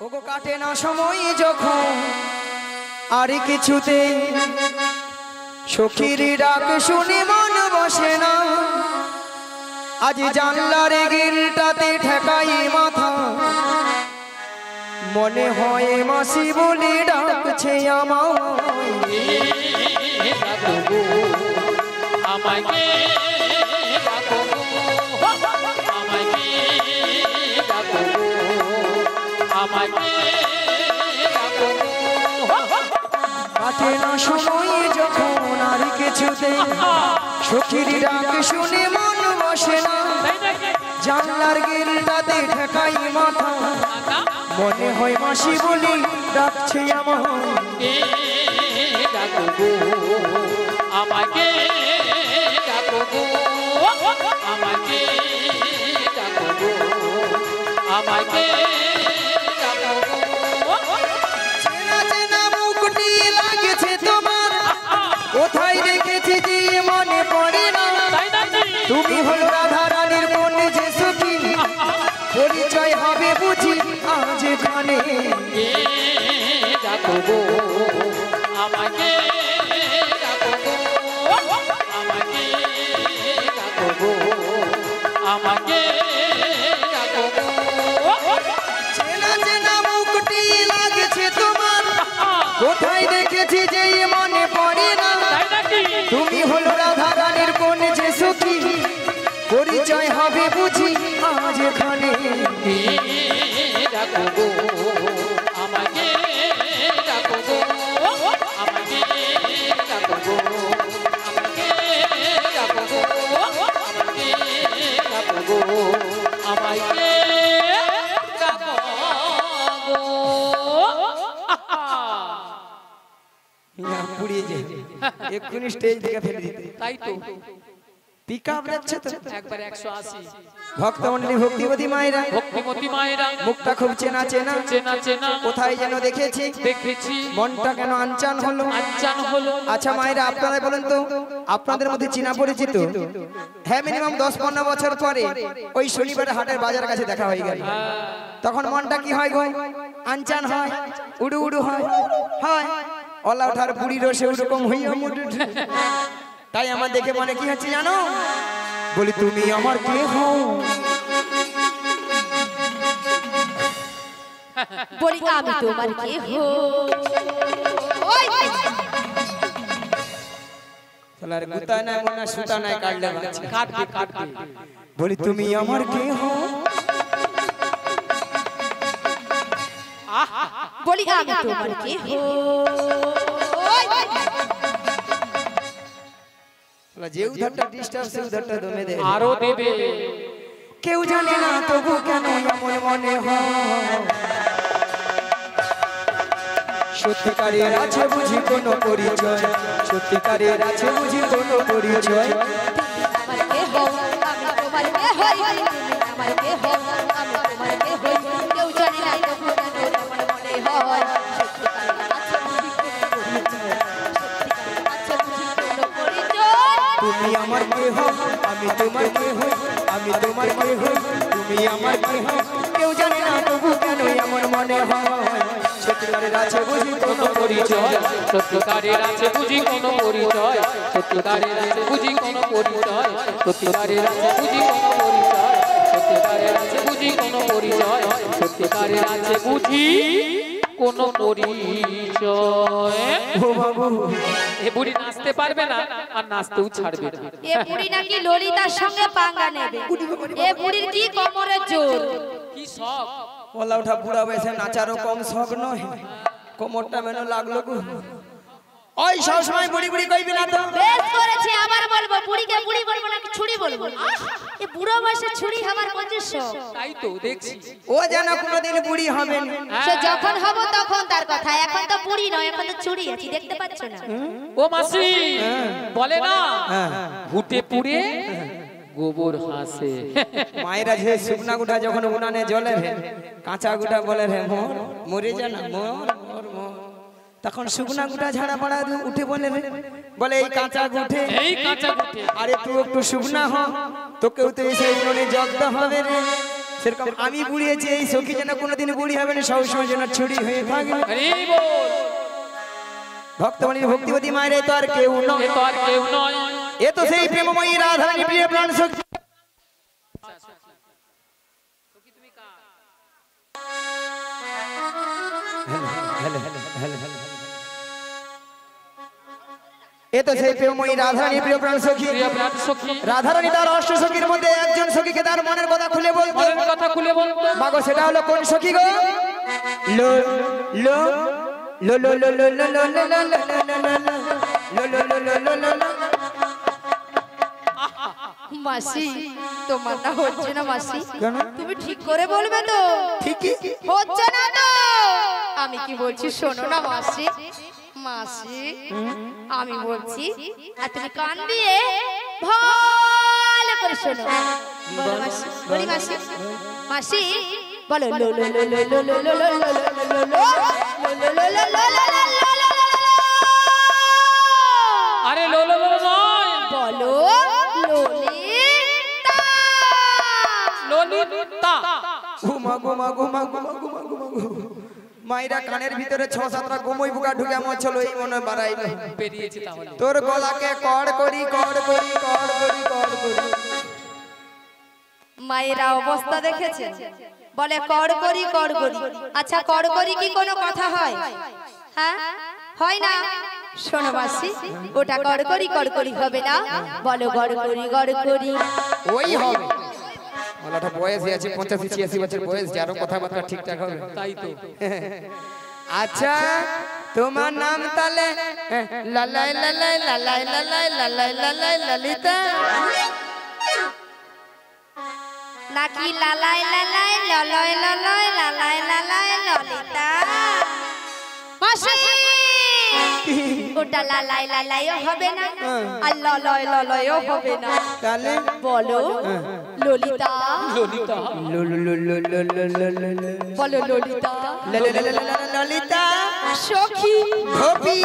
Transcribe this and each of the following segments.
ওগো কাটে না সময় যখন আর কিছুতে সখীর ডাক শুনে মন বসে না। আজ জানলার গিলটাতে ঠেকাই মাথা, মনে হয় মাসি বলে ডাকছে আমাকে কাটে না সময় যখন আর কিছুতে সখীর ডাক শুনে মন বসে না। জানলার গিলটাতে ঠেকাই মাথা, মনে হয় মাসি বলে ডাকছে আমাকে চেনা চেনা মুখটি লাগছে তোমার, কোথায় রেখেছি যে মনে পড়ে না। তুমি হলো রাধা রানীর কোন যে সখী, পরিচয় হবে বুঝি আজ এখানে। চেনা চেনা মুখটি লাগছে তোমার, কোথায় দেখেছি যে মনে পড়ে না। তুমি হলো রাধা রানীর কোন যে সখী, পরিচয় হবে বুঝি আজ এখানে। পুড়িয়ে যায় এক্ষুনি স্টেজ থেকে ফেলে দিতে। তাই তো পিকআপ যাচ্ছে তো একবার 180 ভক্তমণ্ডলী ভক্তিমতী মায়েরা, মুখটা খুব চেনা চেনা, কোথায় যেন দেখেছি, মনটা কেন আনচান হলো। আচ্ছা মায়েরা, আপনারা বলেন তো, আপনাদের মধ্যে চেনা পরিচিত? হ্যাঁ, মিনিমাম 10-15 বছর পরে ওই শনিবারে হাটের বাজার কাছে দেখা হয়ে গেল, তখন মনটা কি হয় গো? আনচান হয়, উড়ু উড়ু হয়, অলা ওঠার বুড়ি রসে ওরকম হইয়া। তাই আমার দেখে মনে কি হচ্ছে জানো? বলি তুমি আমার কে হও? বলি আমি তোমার কে হও? চলার গুতা নাই মনা সুতা নাই কাটলে কাটবে। বলি তুমি আমার কে হও? বলি আমি তোমার কে হও? যে উধারটা ডিস্টার্ব সে উধারটা দমে দেয়, আরো দেবে। কেউ জানে না তবু কেন এমন মনে হয়। সত্যিকারের আছে বুঝি কোনো পরিচয়, সত্যিকারের আছে বুঝি কোনো পরিচয়। আমার কে হও? আমি তোমার কে হই? আমার কে হও? আমি তোমার কে হই? কেউ জানে না তবু কেন এমন মনে হয়। তুমি আমার কে হও? আমি তোমার কে হই? আমি তোমার কে হই? তুমি আমার কে হও? কেউ জানে না তবু কেন এমন মনে হয়। সত্যিকারের আছে বুঝি কোনো পরিচয়, সত্যিকারের আছে বুঝি কোনো পরিচয়, সত্যিকারের আছে বুঝি কোনো পরিচয়, সত্যিকারের আছে বুঝি কোনো পরিচয়, সত্যিকারের আছে বুঝি কোনো পরিচয়, সত্যিকারের আছে বুঝি কোনো পরিচয়। ও বাবু, এ বুড়ি নাচতে পারবে না আর নাচতেও ছাড়বে না। এ বুড়ি নাকি ললিতার সঙ্গে পাঙ্গা নেবে। এ বুড়ির কি কোমরের জোর! কি শখ! ওলা ওঠা বুড়া বয়সে নাচারও কম শখ নয়, কোমরটা মেনো লাগলো গো। ওই সব সময় বুড়ি বুড়ি কইবি না তো। বেশ করেছি, আবার বলবো। বুড়িকে বুড়ি বলবো নাকি ছুরি বলবো? এ বুড়ো বয়সে ছুরি হবার প্রচুর শখ। তাই তো দেখছি ও যেন কোনোদিন বুড়ি হবে না। সে যখন হব তখন তার কথা, এখন তো বুড়ি নয়, এখন তো ছুরি আছি, দেখতে পাচ্ছ না? ও মাসি বলে না, ঘুটে পুড়ে গোবর হাসে। মায়েরা যে শুকনা গুটা যখন উনানে জ্বলে রে, কাঁচা গুটা বলে রে মোর মরে যা না মোর মোর মোর, তখন শুকনা গুটা ঝাড়া পড়া উঠে বলে রে, বলে এই কাঁচা গুঠে, এই কাঁচা গুঠে, আরে তুই একটু শুকনা হ, তোকেও তো এসে উনুনে জগতে হবে রে। সেরকম আমি বুড়িয়েছি, এই সখী যেন কোনোদিন বুড়ি হবে না, সবসময় যেন ছুরি হয়ে থাকে। হরি বল। ভক্তমণি ভক্তিবতী মায়ের এ তো আর কেউ নয়, এ তো আর কেউ নয়, এ তো সেই প্রেমময়ী রাধারানী প্রিয় প্রাণ সখী। এ তো সেই প্রেমময়ী রাধারানী প্রিয় প্রাণ সখী। প্রিয় প্রাণ সখী রাধারানী তার অষ্ট সখীর মধ্যে একজন সখীকে তার মনের কথা খুলে বলতো। মনের কথা খুলে বলতো। মাগো সেটা হলো কোন সখী গো? লো লো লো লো লো লো লো লো লো লো লো লো লো লো লো। মাসি তোমার না হচ্ছে না মাসি, কেন? তুমি ঠিক করে বলবে তো? ঠিকই হচ্ছে না তো? আমি কি বলছি শোনো না মাসি। মাসি আমি বলছি আর তুমি কান দিয়ে ভালো করে শোনো। বলো মাসি, বলি মাসি, মাসি বলো লো লো লো লো লো লো লো লো লো লো লো লো লো লো লো লো। আরে লো লো লো নয়, বলো ললিতা। ললিতা। ঘুমা ঘুমা ঘুমা ঘুমা ঘুমা ঘুমা ঘুমা। মাইরা কানের ভিতরে 6-7টা গোমই বুকা ঢুকে মরছিল, এই মনে বাড়াইলো। বেরিয়েছে তাহলে। তোর গলাকে কড় করি কড় করি কড় করি কড় করি। মায়েরা অবস্থা দেখেছে, বলে কড় করি কড় করি। আচ্ছা কড় করি কি কোনো কথা হয়? হ্যাঁ হয় না। শোনো মাসি, ওটা কড় করি হবে না, বলো গড় করি। ওই হবে। ওলাটা বয়স আছে 85-86 বছর বয়স, যারও কথাবার্তা ঠিকঠাক হবে। তাই তো। আচ্ছা তোমার নাম তাহলে লালাই লালাই লালাই লালাই লালাই লালাই ললিতা নাকি লালাই লালাই ললয় ললয় লালাই লালাই ললিতা? মাসি ওটা লালাই লালাইও হবে না আর ললয় ললয়ও হবে না, তাহলে বলো ললিতা। ললিতা। বলো ললিতা। ললিতা সখী গোপী।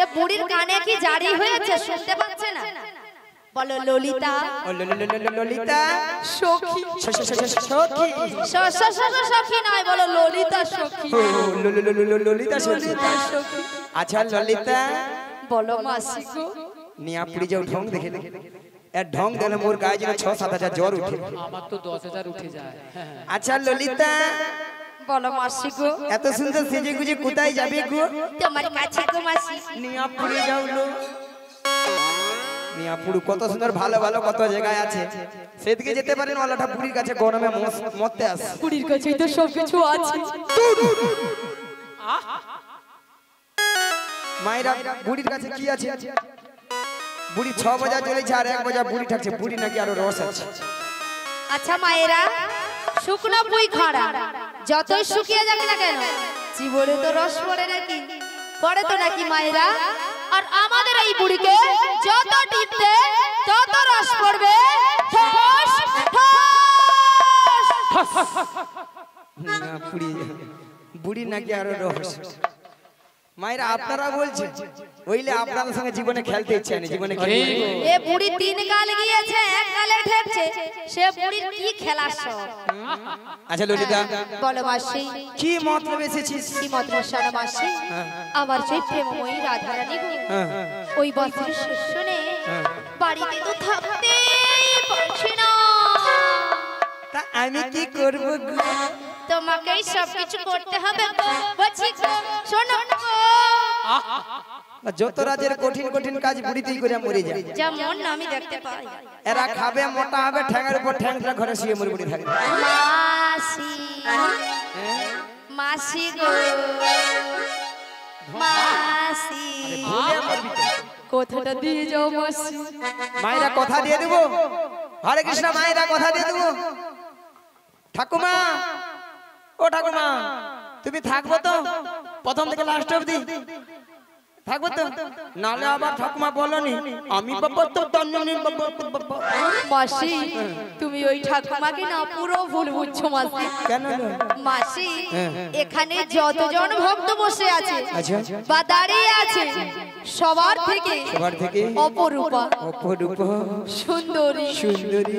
এ বুড়ির কানে কি জারি হয়েছে, শুনতে পাচ্ছে না? বলো ললিতা। ললিতা সখী সখী সখী নয়, বলো ললিতা সখী। ললিতা সখী। আচ্ছা ললিতা বলো মাসি গো। নিয়া পুরি যাও ঢং দেখে দে, এর ঢং দিলে মোর গায়ে যেন 6-7 হাজার জ্বর উঠে। আমার তো 10,000 উঠে যায়। আচ্ছা ললিতা বলো মাসি গো। এত সুন্দর সেজে গুজে কোথায় যাবে গো? তোমার কাছে গো মাসি। নিয়া পুরি যাও লো। নিয়া পুরু কত সুন্দর ভালো ভালো কত জায়গায় আছে, সেদিকে যেতে পারেন। ওলাটা পুরীর কাছে গরমে মরতে আসে। বুড়ির কাছেই তো সবকিছু আছে। মায়েরা বুড়ির কাছে কি আছে? বুড়ি 6 বজা চলেছে আর 1 বজা বুড়ি থাকছে। বুড়ি নাকি আরো রস আছে। আচ্ছা মায়েরা, শুকনো পুই খাড়া যতই শুকিয়ে যাক না কেন, জীবনে তো রস পড়ে নাকি? পড়ে তো নাকি মায়েরা? আর আমাদের এই বুড়িকে যত টিপতে তত রস পড়বে। ঠস ঠস। না বুড়ি নাকি আরো রস। মায়েরা আপনারা বলছেন, ওইলে আপনাদের সঙ্গে জীবনে খেলতে ইচ্ছে নেই। জীবনে এ বুড়ি 3 গাল গিয়েছে, 1 গালে ঠেকছে, সে বুড়ির কি খেলার শখ? আচ্ছা ললিতা বলো মাসি, কি মতলব এসেছিস? কি মতলব শোনো মাসি। আমার সেই প্রেমময়ী রাধারানী গো, ওই বছর শুনে বাড়িতে তো থাকতেই পারছি না। তা আমি কি করব গো? তোমাকেই সবকিছু করতে হবে গো। বলছি গো শোনো গো, যত রাজের কঠিন কঠিন কাজ বুড়িতেই করে মরে যায়। যেমন আমি দেখতে পাই। এরা খাবে, মোটা হবে, ঠ্যাঙের উপর ঠ্যাংটা ঘরে শুয়ে মরে মরে থাকবে। মাসি মাসি গো মাসি, কথাটা দিয়ে যাও মাসি। মায়েরা কথা দিয়ে দেবো। হরে কৃষ্ণ। মায়েরা কথা দিয়ে দেবো। ঠাকুমা, ও ঠাকুমা, তুমি থাকবো তো প্রথম থেকে লাস্ট অবধি? থাকবো তো? নালে আবার ঠাকুমা বলনি আমি বাবা তো তন্নি বাবা। মাসি তুমি ওই ঠাকুমাকে না পুরো ভুল বুঝছো মাসি। কেন? মাসি এখানে যতজন ভক্ত বসে আছে আচ্ছা বা দাঁড়িয়ে আছে, সবার থেকে সবার থেকে অপরূপা অপরূপ সুন্দরী সুন্দরী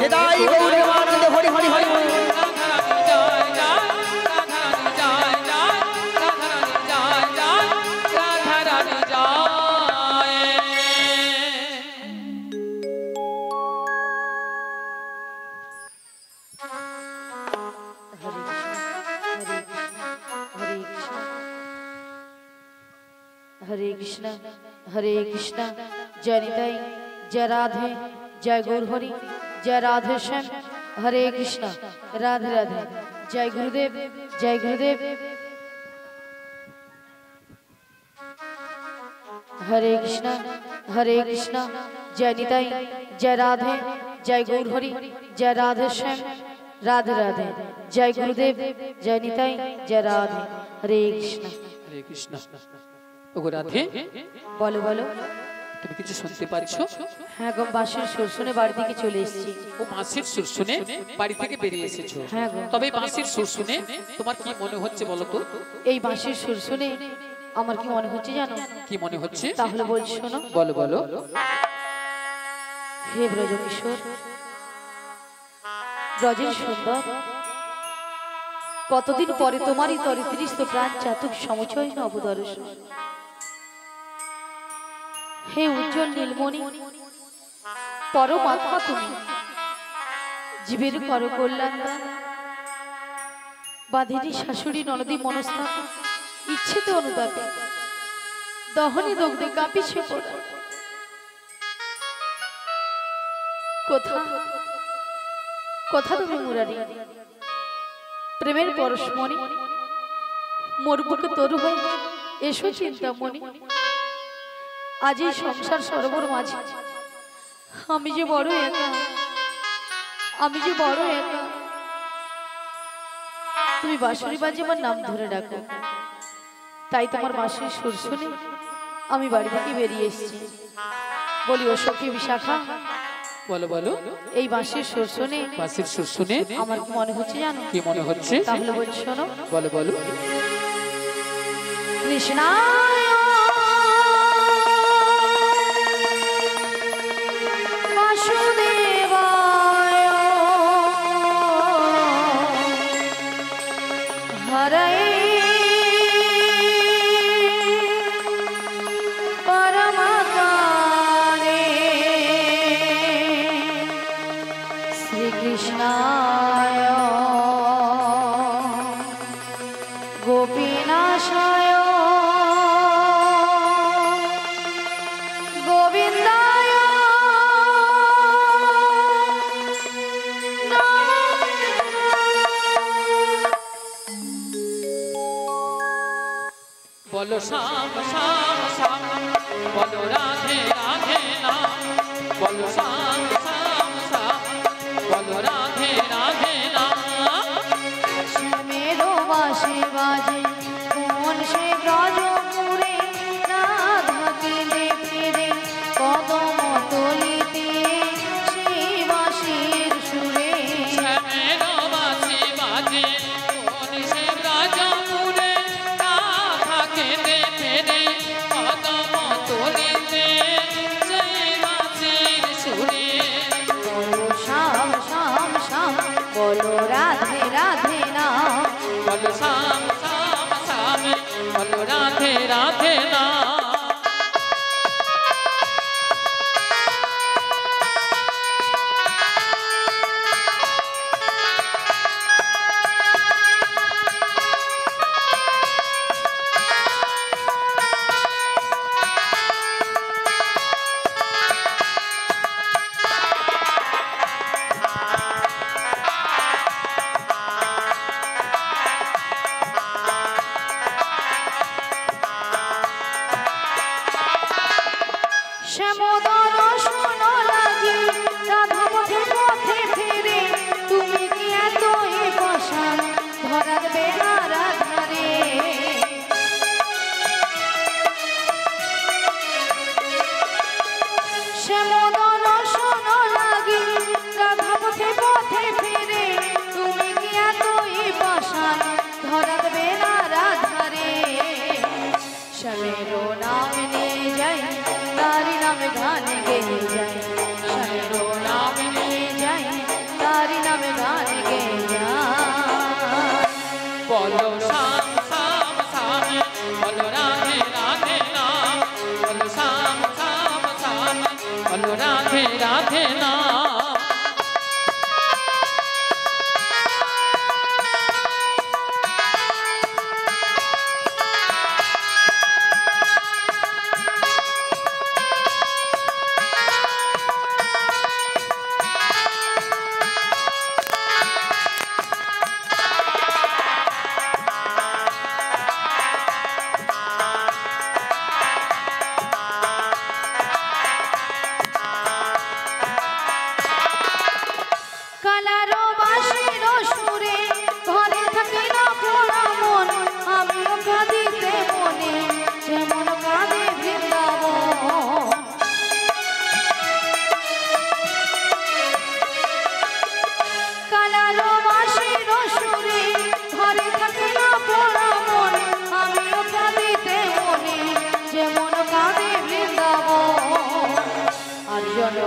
নিতাই গৌর আনন্দ হরি হরি হরি হরি। हरे कृष्ण हरे कृष्णा जय निताई जय राधे जय गौर हरि जय राधे श्याम हरे कृष्णा राधे राधे जय गुरुदेव जय गुरुदेव हरे कृष्णा जय निताई जय राधे जय गौर हरि जय राधे श्याम राधे राधे जय गुरुदेव जय निताई जय राधे हरे कृष्णा ওগো রাধে बोलो बोलो তুমি কিছু শুনতে পারছো? হ্যাঁ গো বাঁশির সুর শুনে বাড়ি থেকে চলে এসেছি। ও বাঁশির সুর শুনে বাড়ি থেকে বেরিয়ে এসেছো? হ্যাঁ গো। তবে বাঁশির সুর শুনে তোমার কি মনে হচ্ছে বলো তো? এই বাঁশির সুর শুনে আমার কি মনে হচ্ছে জানো? কি মনে হচ্ছে? তাহলে বলছি শোনো। বলো বলো। হে ব্রজকিশোর ব্রজের সুন্দর কতদিন পরে তোমারই তরিতৃষ্ণ প্রাণ চাতুক সমচয় নবদর্শন। হে উজ্জ্বল নীলমণি পরমাত্মা তুমি জীবের কর কল্যাণ বাঁধিনী শাশুড়ি ননদী মনস্থাপ ইচ্ছেতে অনুতাপে দহনে দগ্ধে কাঁপিছে পড়া কোথা কোথা তুমি মুরারি প্রেমের পরশমণি মোর বুকে তরু হয়ে এসো চিন্তামণি আজ এই সংসার সরোবর মাঝে আমি যে বড় একা তুমি বাঁশরি বাজে আমার নাম ধরে ডাকো তাই তোমার বাঁশির সুর শুনে আমি বাড়ি থেকে বেরিয়ে এসেছি। বলি ও সখী বিশাখা বলো বলো। এই বাঁশির সুর শুনে আমার কি মনে হচ্ছে জানো? কি মনে হচ্ছে? তাহলে বলছি শোনো। বলো বলো। কৃষ্ণায় বাসুদেবায় হরে পরমাকারে শ্রীকৃষ্ণায় গোপীনাশায় গোবিন্দায় বলো শ্যাম শ্যাম শ্যাম বলো রাধে রাধে নাম বলো শ্যাম শ্যাম শ্যাম বলো রাধে রাধে নাম শ্যামেরো বাঁশি বাজে কোন সে ব্রজপুরে রাধাকে ফিরে কদম তলিতে সেই বাঁশির সুরে শ্যামের বাঁশি বাজে কোন সে ব্রজপুরে রাধাকে ফিরে কদম তলিতে সেই বাঁশির সুরে বলো শ্যাম শ্যাম শ্যাম বলো রাধে রাধে নাম বলো শ্যাম শ্যাম শ্যাম বলো রাধে রাধে নাম শ্যামোদর শোন লাগি রাধা পথে পথে ফিরে তুমি কি এতই বসান ধরার বেলার ধারে শ্যামোদর শোন লাগি রাধা পথে পথে ফিরে তুমি কি এতই বসান ধরার বেলার ধারে শ্যামেরো নাম নিয়ে যাই তারি নামে গান গেয়ে যাই শ্যামেরো নাম নিয়ে যাই তারি নামে গান গেয়ে যাই বলো শ্যাম শ্যাম শ্যাম বলো রাধে রাধে নাম বলো শ্যাম শ্যাম শ্যাম বলো রাধে রাধে নাম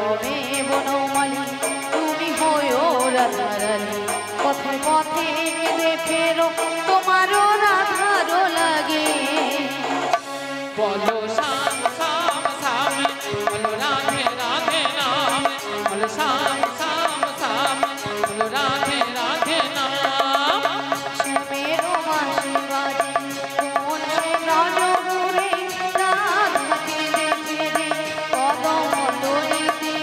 রবে বনমালী তুমি হয়েও রাধারানী পথে পথে কেঁদে ফেরো তোমারও রাধারও লাগে বলো শাম শাম শাম বলো রাধে রাধে নাম বলো শাম শাম শাম বলো রাধে রাধে নাম শ্যামেরও বাঁশি বাজে কোন সে রজপুরে রাধাকে দেখে রে কদম তলিতে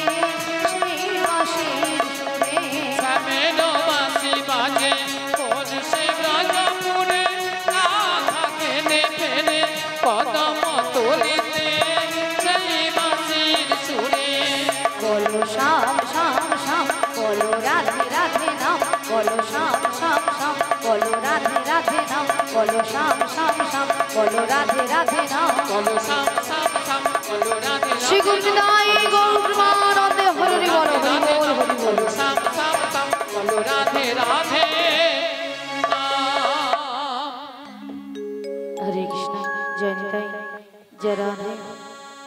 সেই বাঁশির সুরে শ্যামেরও বাঁশি বাজে কোন সে ব্রজপুরে রাধাকে দেখে রে কদম তলিতে সেই বাঁশির সুরে বলো শ্যাম শ্যাম শ্যাম বলো রাধে রাধে নাম বলো শ্যাম শ্যাম শ্যাম বলো রাধে রাধে নাম বলো শ্যাম শ্যাম শ্যাম বলো রাধে রাধে নাম বলো শাম শাম শাম বলো রাধে শ্রী গুঞ্জদাই গৌরমানন্দে হরি বল হরি বল হরি বল বলো শাম শাম শাম বলো রাধে রাধে নাম হরে কৃষ্ণ জয় নিতাই জয় রাধে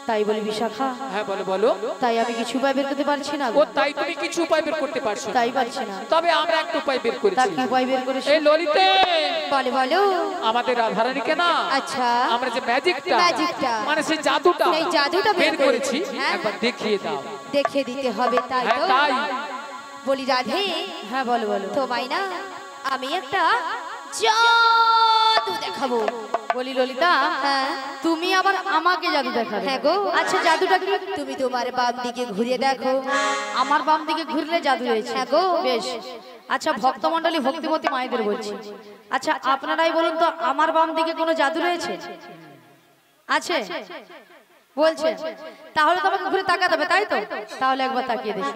তাই বলি বিশাখা হ্যাঁ বলো বলো তাই আমি কিছু উপায় বের করতে পারছি না ও তাই তুমি কিছু উপায় বের করতে পারছো না। তাই পারছি না তবে আমরা একটা উপায় বের তার করেছি কি উপায় বের করেছি এই ললিতে বলে বলো আমাদের রাধারানীকে না আচ্ছা আমরা যে ম্যাজিকটা ম্যাজিকটা, মানে সেই জাদুটা এই জাদুটা বের করেছি হ্যাঁ। একবার দেখিয়ে দাও দেখে দিতে হবে তাই হ্যাঁ তো তাই বলি রাধে হ্যাঁ বলো বলো তোমায় না আমি একটা জাদু দেখাবো বলি ললিতা হ্যাঁ তুমি আবার আমাকে জাদু দেখাবে হ্যাঁ গো আচ্ছা জাদুটা কি তুমি তোমার বাম দিকে ঘুরে দেখো আমার বাম দিকে ঘুরলে জাদু হয়েছে হ্যাঁ গো। বেশ আচ্ছা ভক্তমণ্ডলী ভক্তিমতী মায়েদের বলছি আচ্ছা আপনারাই বলুন তো আমার বাম দিকে কোনো জাদু রয়েছে আছে বলছে তাহলে তো আমাকে ঘুরে তাকাতে হবে তাই তো তাহলে একবার তাকিয়ে দেখি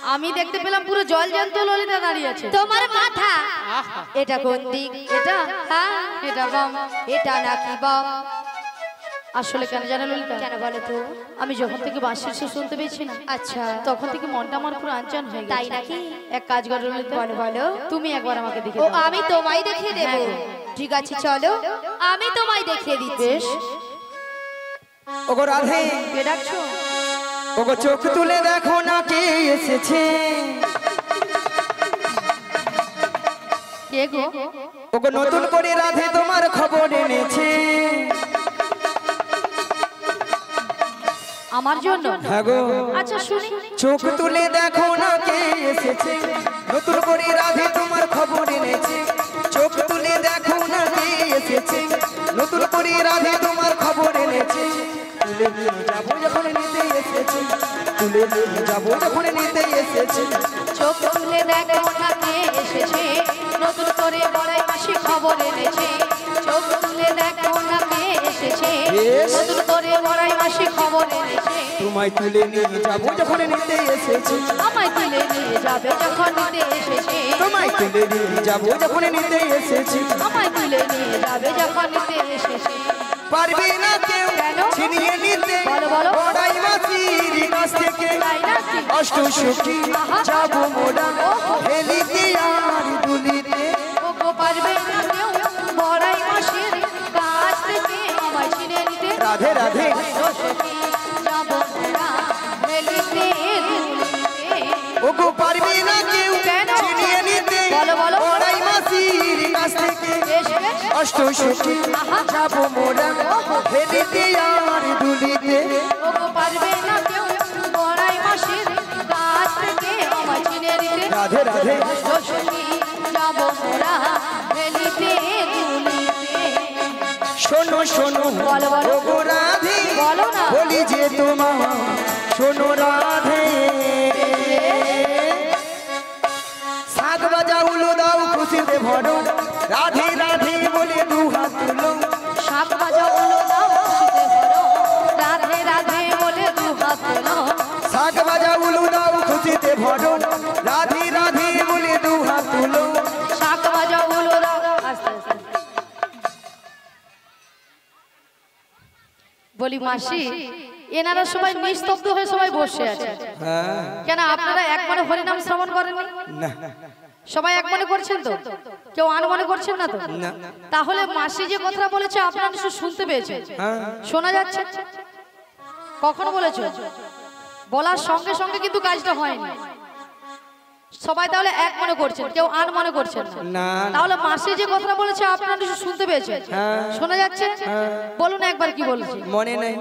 আমি দেখতে পেলাম পুরো জল জ্যান্ত ললিতা দাঁড়িয়ে আছে তোমার মাথা আহা এটা কোন দিক এটা হ্যাঁ এটা বাম এটা নাকি বাম আসলে কেন জানো ললিতা কেন বলো তো আমি যখন থেকে বাঁশির সুর শুনতে পেয়েছি না আচ্ছা তখন থেকে মনটা আমার পুরো আনচান হয়ে গেছে তাই নাকি? এক কাজ করো ললিতা বলো বলো তুমি একবার আমাকে দেখে ও দাও। আমি তোমায় দেখিয়ে দেব হ্যাঁ। ঠিক আছে চলো আমি তোমায় দেখিয়ে দিচ্ছি বেশ ওগো রাধে কে ডাকছো ওগো চোখ তুলে দেখো না কে এসেছে কে গো ওগো নতুন করে রাধে তোমার খবর এনেছে আমার জন্য হ্যাঁ গো আচ্ছা শুনি চোখ তুলে দেখো না কে এসেছে নতুন করে রাধে তোমার খবর এনেছে চোখ তুলে দেখো না কে এসেছে নতুন করে রাধে তোমার খবর এনেছে তুলে নিয়ে যাবো যখন নিতে এসেছে তুলে নিয়ে যাবো যখন নিতে এসেছে চোখ তুলে দেখো না কে এসেছে নতুন করে বড়াই মাসি খবর এনেছে চোখ তুলে দেখো না কে এসেছে বেশ। নতুন করে বড়াই মাসি খবর এনেছে তোমায় তুলে নিয়ে যাবো যখন নিতে এসেছে আমায় তুলে নিয়ে যাবে যখন নিতে এসেছে তোমায় তুলে নিয়ে যাবো যখন নিতে এসেছে আমায় তুলে নিয়ে যাবে যখন নিতে এসেছে পারবে না কেউ কেন? ছিনিয়ে নিতে বলো, বলো। বড়াই মাসির কাছ থেকে তাই নাকি? অষ্ট সখী যাবো মোরা হেলিতে আর দুলিতে ও গো পারবে না কেউ বড়াই মাসের কাছ থেকে আমায় ছিনে নিতে রাধে রাধে সখী যাবো মোরা মেলিতে দুলিতে। ওগো পারবে না কেউ কেন? ছিনিয়ে নিতে বলো, বলো। বড়াই মাসির কাছ থেকে বেশ বেশ অষ্ট সখী যাবো মোরা হেলিতে আর দুলিতে ও গো পারবে না কেউ বড়াই মাসের কাছ থেকে আমায় ছিনে নিতে রাধে রাধে সখী যাবো মোরা মেলিতে দুলিতে। শোনো শোনো বলো, বলো। ওগো রাধে বলো না। বলি যে তোমার শোনো রাধে শাক বাজা উলো দাও খুশিতে ভরো রাধে রাধে বলে দু হাত তুলো শাক ভাজা উলো দাও খুশিতে ভরো রাধে রাধে বলে দু হাত তোলো শাক বাজা উলো দাও খুশিতে ভরো রাধে রাধে বলে দু হাত তুলো শাক ভাজা উলো দাও আস্তে আস্তে বলি মাসি এনারা সবাই নিস্তব্ধ হয়ে সবাই বসে আছে কেন আপনারা একবারে হরিনাম শ্রবণ করেননি না সবাই এক মনে করছেন তো? কেউ আন মনে করছেন না তো? তাহলে মাসি যে কথা বলেছে আপনারা নিশ্চয় শুনতে পেয়েছেন, শোনা যাচ্ছে? কখন বলেছো? বলার সঙ্গে সঙ্গে কিন্তু কাজটা হয়নি। সবাই তাহলে এক মনে করছেন, কেউ আন মনে করছেন না। তাহলে মাসি যে কথা বলেছে আপনারা নিশ্চয় শুনতে পেয়েছেন, শোনা যাচ্ছে? বলুন একবার কি বলেছি। মনে নেই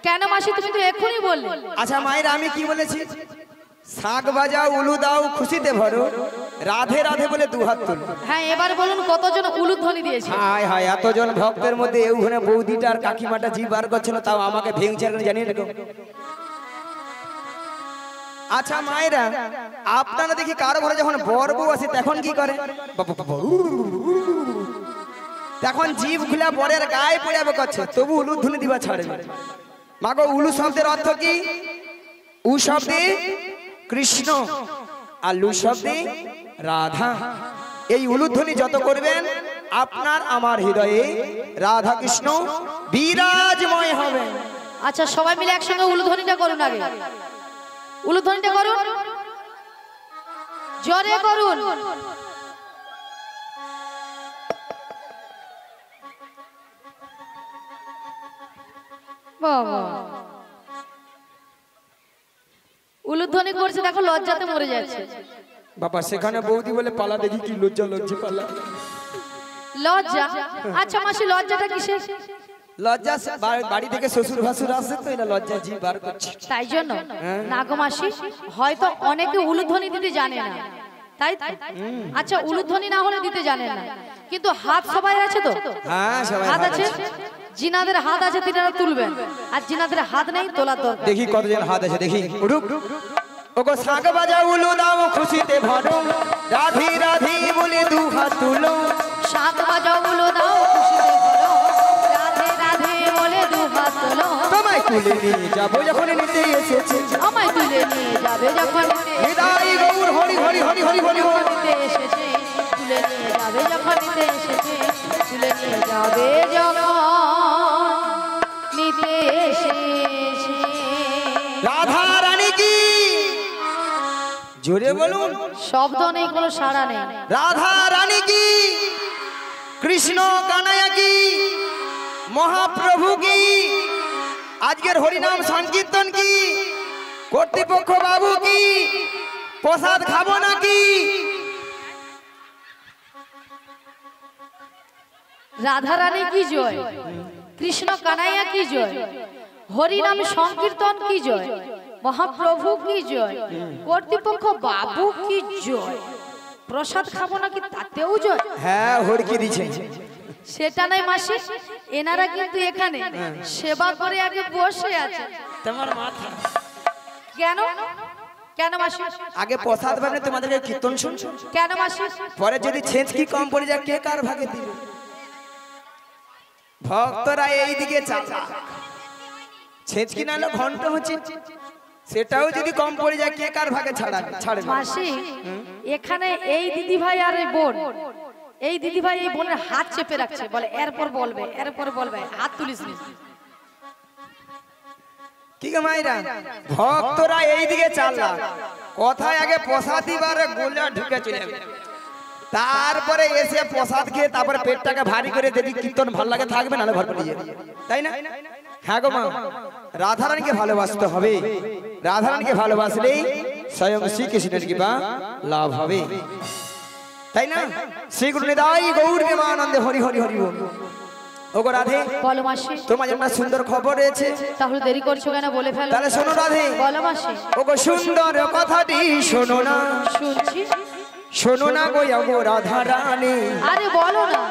কেন মাসি, তুমি তো এখনই বললে। আচ্ছা মায়ের আমি কি বলেছি? শাক বাজাও উলু দাও খুশিতে ভরো, রাধে রাধে বলে দু হাত তুলো। হ্যাঁ, এবার বলুন কতজন উলুধ্বনি দিয়েছে? হায় হায়, এতজন ভক্তের মধ্যে ওখানে বৌদিটা আর কাকিমাটা জি বার করছিল, তাও আমাকে ভেঙছে জানিয়ে রেখো। আচ্ছা মায়েরা, আপনারা দেখি কারো ঘরে যখন বর বউ আসে তখন কি করে? তখন জিভ খুলে বরের গায়ে পড়ে করছে, তবু উলুধ্বনি দিবা ছাড়ে। মাগো, উলু শব্দের অর্থ কি? উ শব্দে কৃষ্ণ আর লু শব্দে রাধা। এই উলুধ্বনি যত করবেন আপনার আমার হৃদয়ে রাধা কৃষ্ণ বিরাজময় হবে। আচ্ছা সবাই মিলে একসঙ্গে উলুধ্বনিটা করুন। আগে উলুধ্বনিটা করুন, জোরে করুন। বাবা, উলুধ্বনি করছে দেখো, লজ্জাতে মরে যাচ্ছে। বাবা, সেখানে বৌদি বলে পালা, দেখি কি লজ্জা লজ্জা পালা। লজ্জা? আচ্ছা মাসি, লজ্জাটা কিসের? লজ্জা বাড়ি থেকে শ্বশুর ভাসুর আসে তো, এটা লজ্জা জি বার করছে। তাই জন্য না গো মাসি, হয়তো অনেকে উলুধ্বনি দিতে জানে না, তাই তো? আচ্ছা উলুধ্বনি না হলে দিতে জানে না, কিন্তু হাত সবাই আছে তো? হ্যাঁ, সবাই হাত আছে। জিনাদের হাত আছে তিনারা তুলবেন, আর জিনাদের হাত নেই তোলার দরকার। দেখি কতজন হাত আছে, দেখি। উঠুক। ওগো শাক বাজাও উলু দাও খুশিতে ভরো, রাধি রাধি বলে দু হাত তুলো। শাক বাজাও উলু দাও খুশিতে ভরো, রাধে রাধে বলে দু হাত তোলো। তোমায় তুলে নিয়ে যাবো যখন নিতে এসেছে, আমায় তুলে নিয়ে যাবে যখন হৃদয় গৌর হরি হরি হরি হরি হরি বল। নিতে এসেছে, তুলে নিয়ে যাবে যখন নিতে এসেছে, তুলে নিয়ে যাবে যখন নিতে এসেছে। রাধা রানী কি? জোরে বলুন। শব্দ নেই, কোনো সাড়া নেই। রাধা রানী কি? কৃষ্ণ কানাইয়া কি? মহাপ্রভু কি? আজকের হরিনাম সংকীর্তন কি? কর্তৃপক্ষ বাবু কি? প্রসাদ খাবো নাকি? রাধা রানী কি জয়, কৃষ্ণ কানাইয়া কি জয়, হরিনাম সংকীর্তন কি জয়, মহাপ্রভু কি জয়, কর্তৃপক্ষ বাবু কি জয়, প্রসাদ খাবো নাকি তাতেও জয়। হ্যাঁ, হড়কি দিছে। সেটা নাই মাসি, এনারা কিন্তু এখানে সেবা করে আগে বসে আছে। তোমার মাথা কেন? কেন মাসি? আগে প্রসাদ পাবে, তোমাদেরকে কীর্তন শুনছো। কেন মাসি? পরে যদি ছেঁচকি কম পড়ে যায়, কে কার ভাগে দিবে? ভক্তরা এইদিকে চালা, ছেঁচকি নাহলে ঘন্টা হচ্ছে, সেটাও যদি কম পড়ে যায়, কে কার ভাগে ছাড়বে? মাসি, এখানে এই দিদি ভাই আর এই বোন, এই দিদি ভাই এই বোনের হাত চেপে রাখছে, বলে এরপর বলবে, এরপর বলবে, হাত তুলিস নি। কি গো মাইরা, ভক্তরা এইদিকে চালা, কথায় আগে প্রসাদ দিবারে গোলা ঢুকে চলে যাবে, তারপরে এসে প্রসাদ খেয়ে তারপরে পেটটাকে ভারী করে যদি কীর্তন ভালো লাগে থাকবে, নাহলে ঘর পেয়ে যাবে, তাই না? হ্যাঁ গো মা, রাধারানীকে ভালোবাসতে হবে। রাধারানীকে ভালোবাসলেই স্বয়ং শ্রীকৃষ্ণের কৃপা লাভ হবে, তাই না? শ্রী গুরু নিতাই গৌর প্রেমানন্দে হরি হরি হরি বল। ওগো রাধে, বলো মাসি। তোমার একটা সুন্দর খবর রয়েছে। তাহলে দেরি করছো কেন, বলে ফেলো। তাহলে শোনো রাধে। বলো মাসি। ওগো সুন্দর কথাটি শোনো না। শুনছি। শোনো না গো ওগো রাধা রানী। আরে বলো না।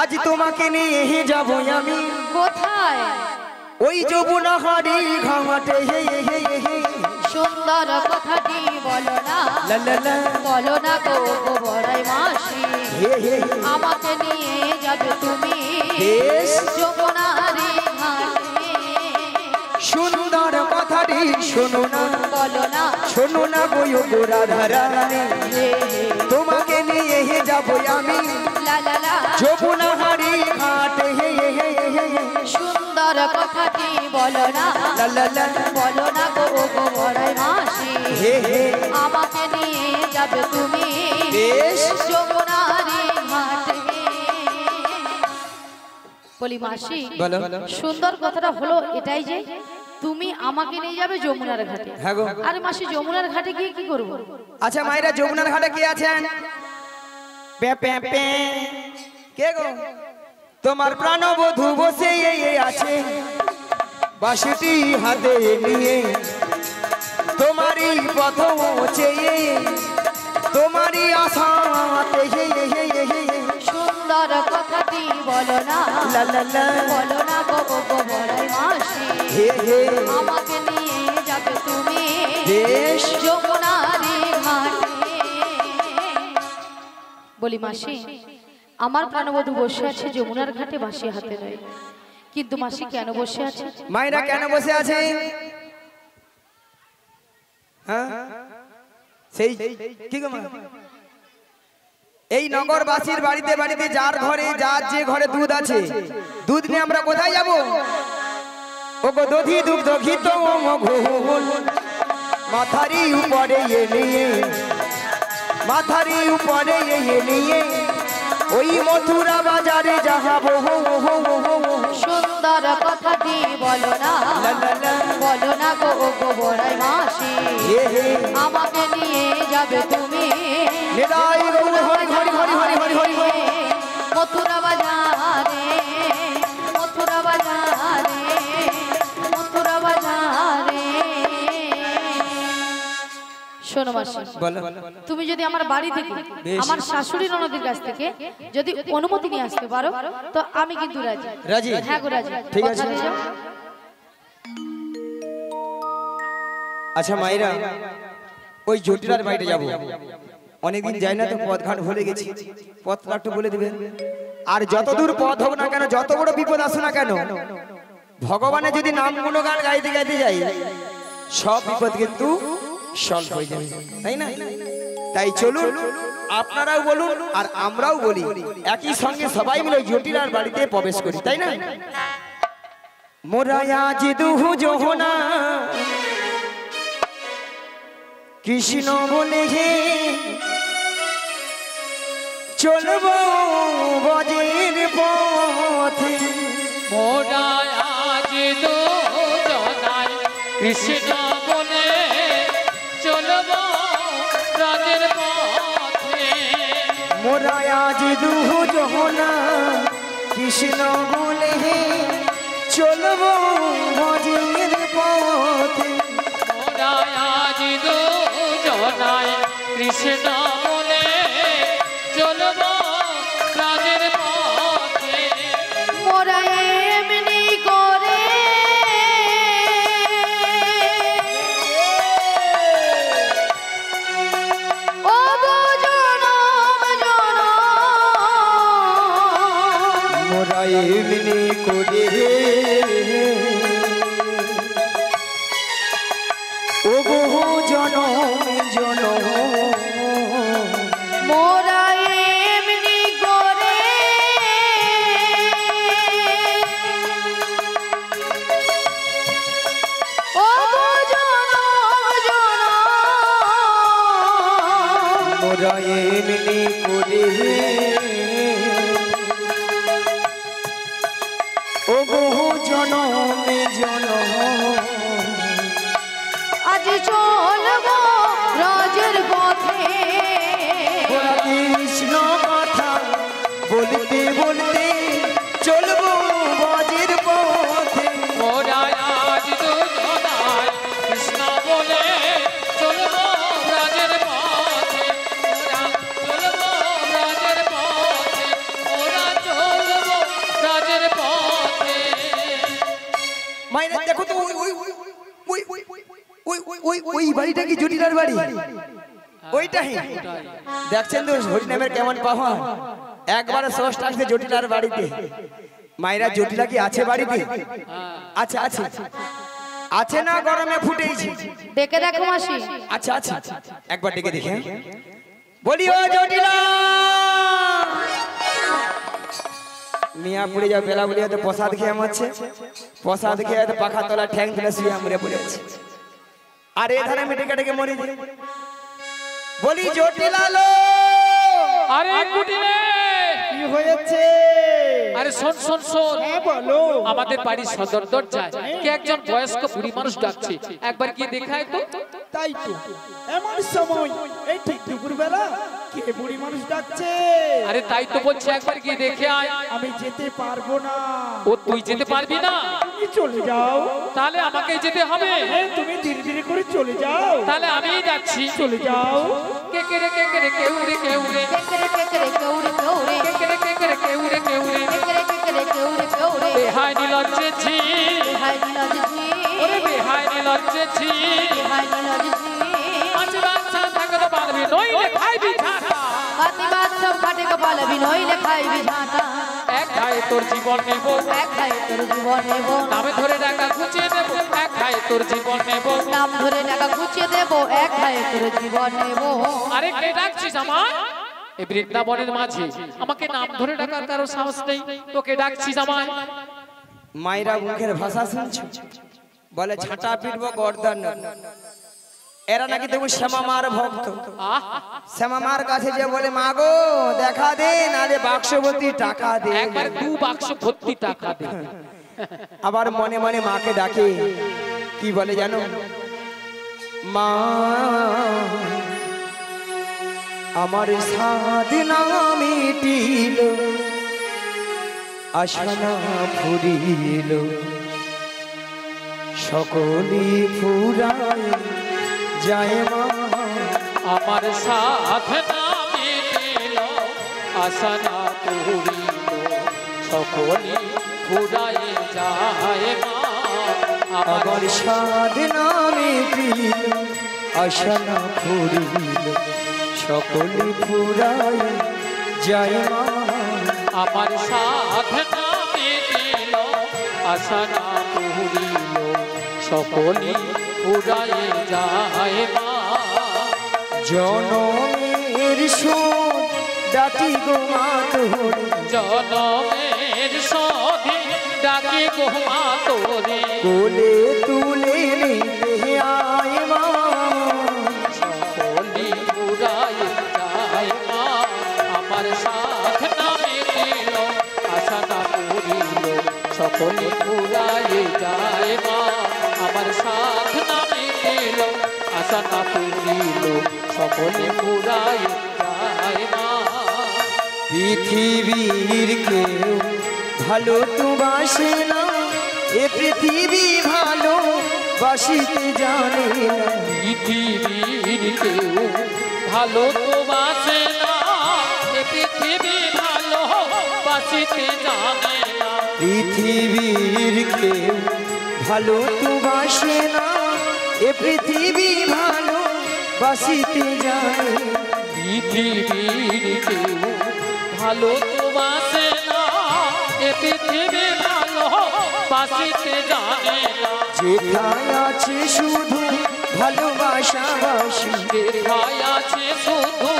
আজ তোমাকে নিয়ে যাবো আমি। কোথায়? ওই যমুনা হাড়ি ঘাটে। হে হে হে। সুন্দর কথাটি বলো না। লা লা লা। বলো না গো বড়াই মাসি। হে হে। আমাকে নিয়ে যাবে তুমি বেশ। যমুনারি ঘাটে। সুন্দর কথাটি শোনো না। বলো না। শোনো না গো ওগো রাধা রানী। হে হে। তোমাকে নিয়ে যাবো আমি। লা লা লা। যমুনা হাড়ি ঘাটে। হে হে হে হে। সুন্দর কথাটি বলো না। লা লা লা। বলো না গো বড়াই মাসি। হে হে। আমাকে নিয়ে যাবে তুমি বেশ। যমুনারে ঘাটে। বলি মাসি, বলো। সুন্দর কথাটা হলো এটাই যে তুমি আমাকে নিয়ে যাবে যমুনার ঘাটে। হ্যাঁ গো। আরে মাসি, যমুনার ঘাটে গিয়ে কি করব? আচ্ছা মায়েরা, যমুনার ঘাটে কে আছেন? পে পে পে। কে গো? তোমার প্রাণবধূ বসে আছে বাঁশিটি হাতে নিয়ে, তোমারই প্রথম চেয়ে, তোমারই আশাতে সুন্দর কথাটি বলো না, লা লা লা। বলো না গো গো বলাই মাসি, হে হে। আমাকে নিয়ে যাবে তুমি বেশ। যমুনারে ঘাটে। বলি মাসি, আমার প্রাণবধূ বসে আছে যমুনার ঘাটে বাঁশি হাতে নয়, কিন্তু মাসি কেন বসে আছে? মায়েরা কেন বসে আছে? হ্যাঁ সেই কি গো মা? এই নগরবাসীর বাড়িতে বাড়িতে যার ঘরে যার যে ঘরে দুধ আছে, দুধ নিয়ে আমরা কোথায় যাব? ও গো দধি দুগ্ধ ঘিত মঘুল, মাথারি উপরে নিয়ে, মাথারি উপরে নিয়ে ওই মথুরা বাজারে যাবো। সুন্দর কথাটি বলো না, লা লা লা। বলো না গো গো বলাই মাসি, হে হে। আমাকে নিয়ে যাবে তুমি নিতাই গৌর হরি হরি হরি হরি হরি হরি হরি। মথুরা বাজারে, মথুরা বাজারে, মথুরা বাজারে। শোনো মাসি, বলো। তুমি যদি আমার বাড়ি থেকে আমার শাশুড়ি ননদের কাছ থেকে যদি অনুমতি নিয়ে আসতে পারো তো আমি কিন্তু রাজি। রাজি? হ্যাঁ গো রাজি। ঠিক কথা আছে। দিয়ে যাও। আচ্ছা মায়েরা, ওই জটিলার বাড়িতে যাব। অনেকদিন যাই না তো, পথঘাট ভুলে গেছি, পথটা একটু বলে দিবেন। আর যতদূর পথ হোক না কেন, যত বড় বিপদ আসুক না কেন, ভগবানের যদি নাম গুণগান গাইতে গাইতে যাই, সব বিপদ কিন্তু সলভ হয়ে যাবে, তাই না? তাই চলুন, আপনারাও বলুন আর আমরাও বলি, একই সঙ্গে সবাই মিলে জটিলার বাড়িতে প্রবেশ করি, তাই না? মোরা আজ দুহু যোহনা কৃষ্ণ বলে হে চলব বজের পথে। মোরা আজ দুজনাই কৃষ্ণ বলে চলব রাজের পথে। মোরা আজ দুহু যোহনা কৃষ্ণ বলে হে চলব বজের পথে। মোরা আজ দুজনাই কৃষ্ণ বলে চলব রাজের পথে। মোরা এমনি করে ও গো জনম জনম, মোরা এমনি করে ও বহু জনম জনম। মোরা এমনি করে ও গো জনম জনম, মোরা এমনি করে ও বহু জনম জনম। আজ চলবো রাজের পথে। ওরা কৃষ্ণ কথা বলতে বলতে চলবো বজের পথে। মোরা আজ দুজনাই কৃষ্ণ বলে চলব রাজের পথে। মোরা চলব রাজের পথে, মোরা চলব রাজের পথে। মাইনে দেখো তো, ওই ওই ওই ওই ওই ওই ওই ওই ওই বাড়িটা কি জটিলার বাড়ি? ওইটাই দেখছেন তো হরিনামের কেমন পাওয়া, একবারে ষষ্ঠ আসবে জটিলার বাড়িতে। মায়েরা জটিলা কি আছে বাড়িতে? আচ্ছা আছে, আছে না গরমে ফুটেইছে? ডেকে দেখো মাসি। আচ্ছা আচ্ছা, একবার ডেকে দেখে বলি, ও জটিলা মিয়া পড়ে যাও, বেলা বলি হয়তো প্রসাদ খেয়ে মারছে, প্রসাদ খেয়ে হয়তো পাখা তলা ঠ্যাং তুলে শুয়ে মরে পড়ে আছে। আর এ ধারে মেটে কেটে মরে যায়। বলি জটিলালো আরে কুটিলে কি হয়েছে? আরে শোন শোন শোন, হ্যাঁ বলো। আমাদের বাড়ির সদর দরজায় কে একজন বয়স্ক বুড়ি মানুষ ডাকছে, একবার গিয়ে দেখায় তো। তাই তো এমন সময় এই ঠিক দুপুরবেলা কে বুড়ি মানুষ ডাকছে? আরে তাই তো বলছে, একবার গিয়ে দেখে আয়। আমি যেতে পারবো না। ও তুই যেতে পারবি না? তুমি চলে যাও। তাহলে আমাকেই যেতে হবে। হ্যাঁ, তুমি ধীরে ধীরে করে চলে যাও। তাহলে আমিই যাচ্ছি। চলে যাও। কে কে রে কে কে রে কেউ রে কেউ রে কেকরে কেকরে কেউরে কেউরে কে কে রে কে কে রে কেউ রে কেউ রে কেকরে কেকরে কেউরে কেউরে বেহাই নিলজ্জে ঝি, হাই নীলাজি ওরে বেহাই নিলজ্জে ঝি, হাই নীলাজি আজ বাচ্চা থাকলে পারবি নইলে খাইবি ঝাঁটা। হাতি বাদ সব খাটে কপাল বিনয় লেখাই বিঝাটা এক খায়ে তোর জীবন নেব, এক খাই তোর জীবন নেব নামে ধরে টাকা খুঁচিয়ে দেব, এক খায়ে তোর জীবন নেব। নাম ধরে টাকা খুঁচিয়ে দেব এক খাই তোর জীবন নেব আরে কে ডাকছিস আমার? এই বৃন্দাবনের মাঝে আমাকে নাম ধরে ডাকার কারো সাহস নেই, তোকে ডাকছিস আমার। মায়েরা মুখের ভাষা শুনছো, বলে ঝাঁটা পিটবো গর্দান নেব। এরা নাকি দেখো শ্যামা মার ভক্ত। আহ, শ্যামা মার কাছে যে বলে মা গো দেখা দে, নালে বাক্স ভর্তি টাকা দে। একবার 2 বাক্স ভর্তি টাকা দে। আবার মনে মনে মাকে ডাকে, কি বলে জানো? মা আমার সাধনা মিটিল, আশা না ফুরিল, সকলি ফুরায় যায় মা। আমার সাধনা মিটিল, আশা না পুরিল, সকলি ফুরায়ে যায় মা। আমার সাধনা মিটিল, আশা না ফুরিল, সকলি ফুরায় যায় মা। আমার সাধনা মিটিল, আশা না পুরিল, সকলি ফুরায়ে যায় মা। জনমের শোধ ডাকি গো মা তোরে, জনমের সধি ডাকি গো মা তোরে, কোলে তুলে নিতে আয় মা। সকলি ফুরায়ে যায় মা। আমার সাধনা মিটিল, আশা না পুরিল, সকলি ফুরায়ে যায় মা। আমার সাধনা মিটিল, আশা না পুরিল, সকলি ফুরায়ে যায় মা। পৃথিবীর কেউ ভালো তো বাসে না, এ পৃথিবী ভালো বাসিতে জানে না। পৃথিবীর কেউ ভালো তো বাসে না, এ পৃথিবী ভালো বাসিতে জানে না। পৃথিবীর কেউ ভালো তো বাসে না, এ পৃথিবী ভালো বাসিতে জানে না। পৃথিবীর কেউ ভালো তো বাসে না, এ পৃথিবী ভালো বাসিতে জানে না। যেথায় আছে শুধু ভালোবাসাবাসী, যেথায় আছে শুধু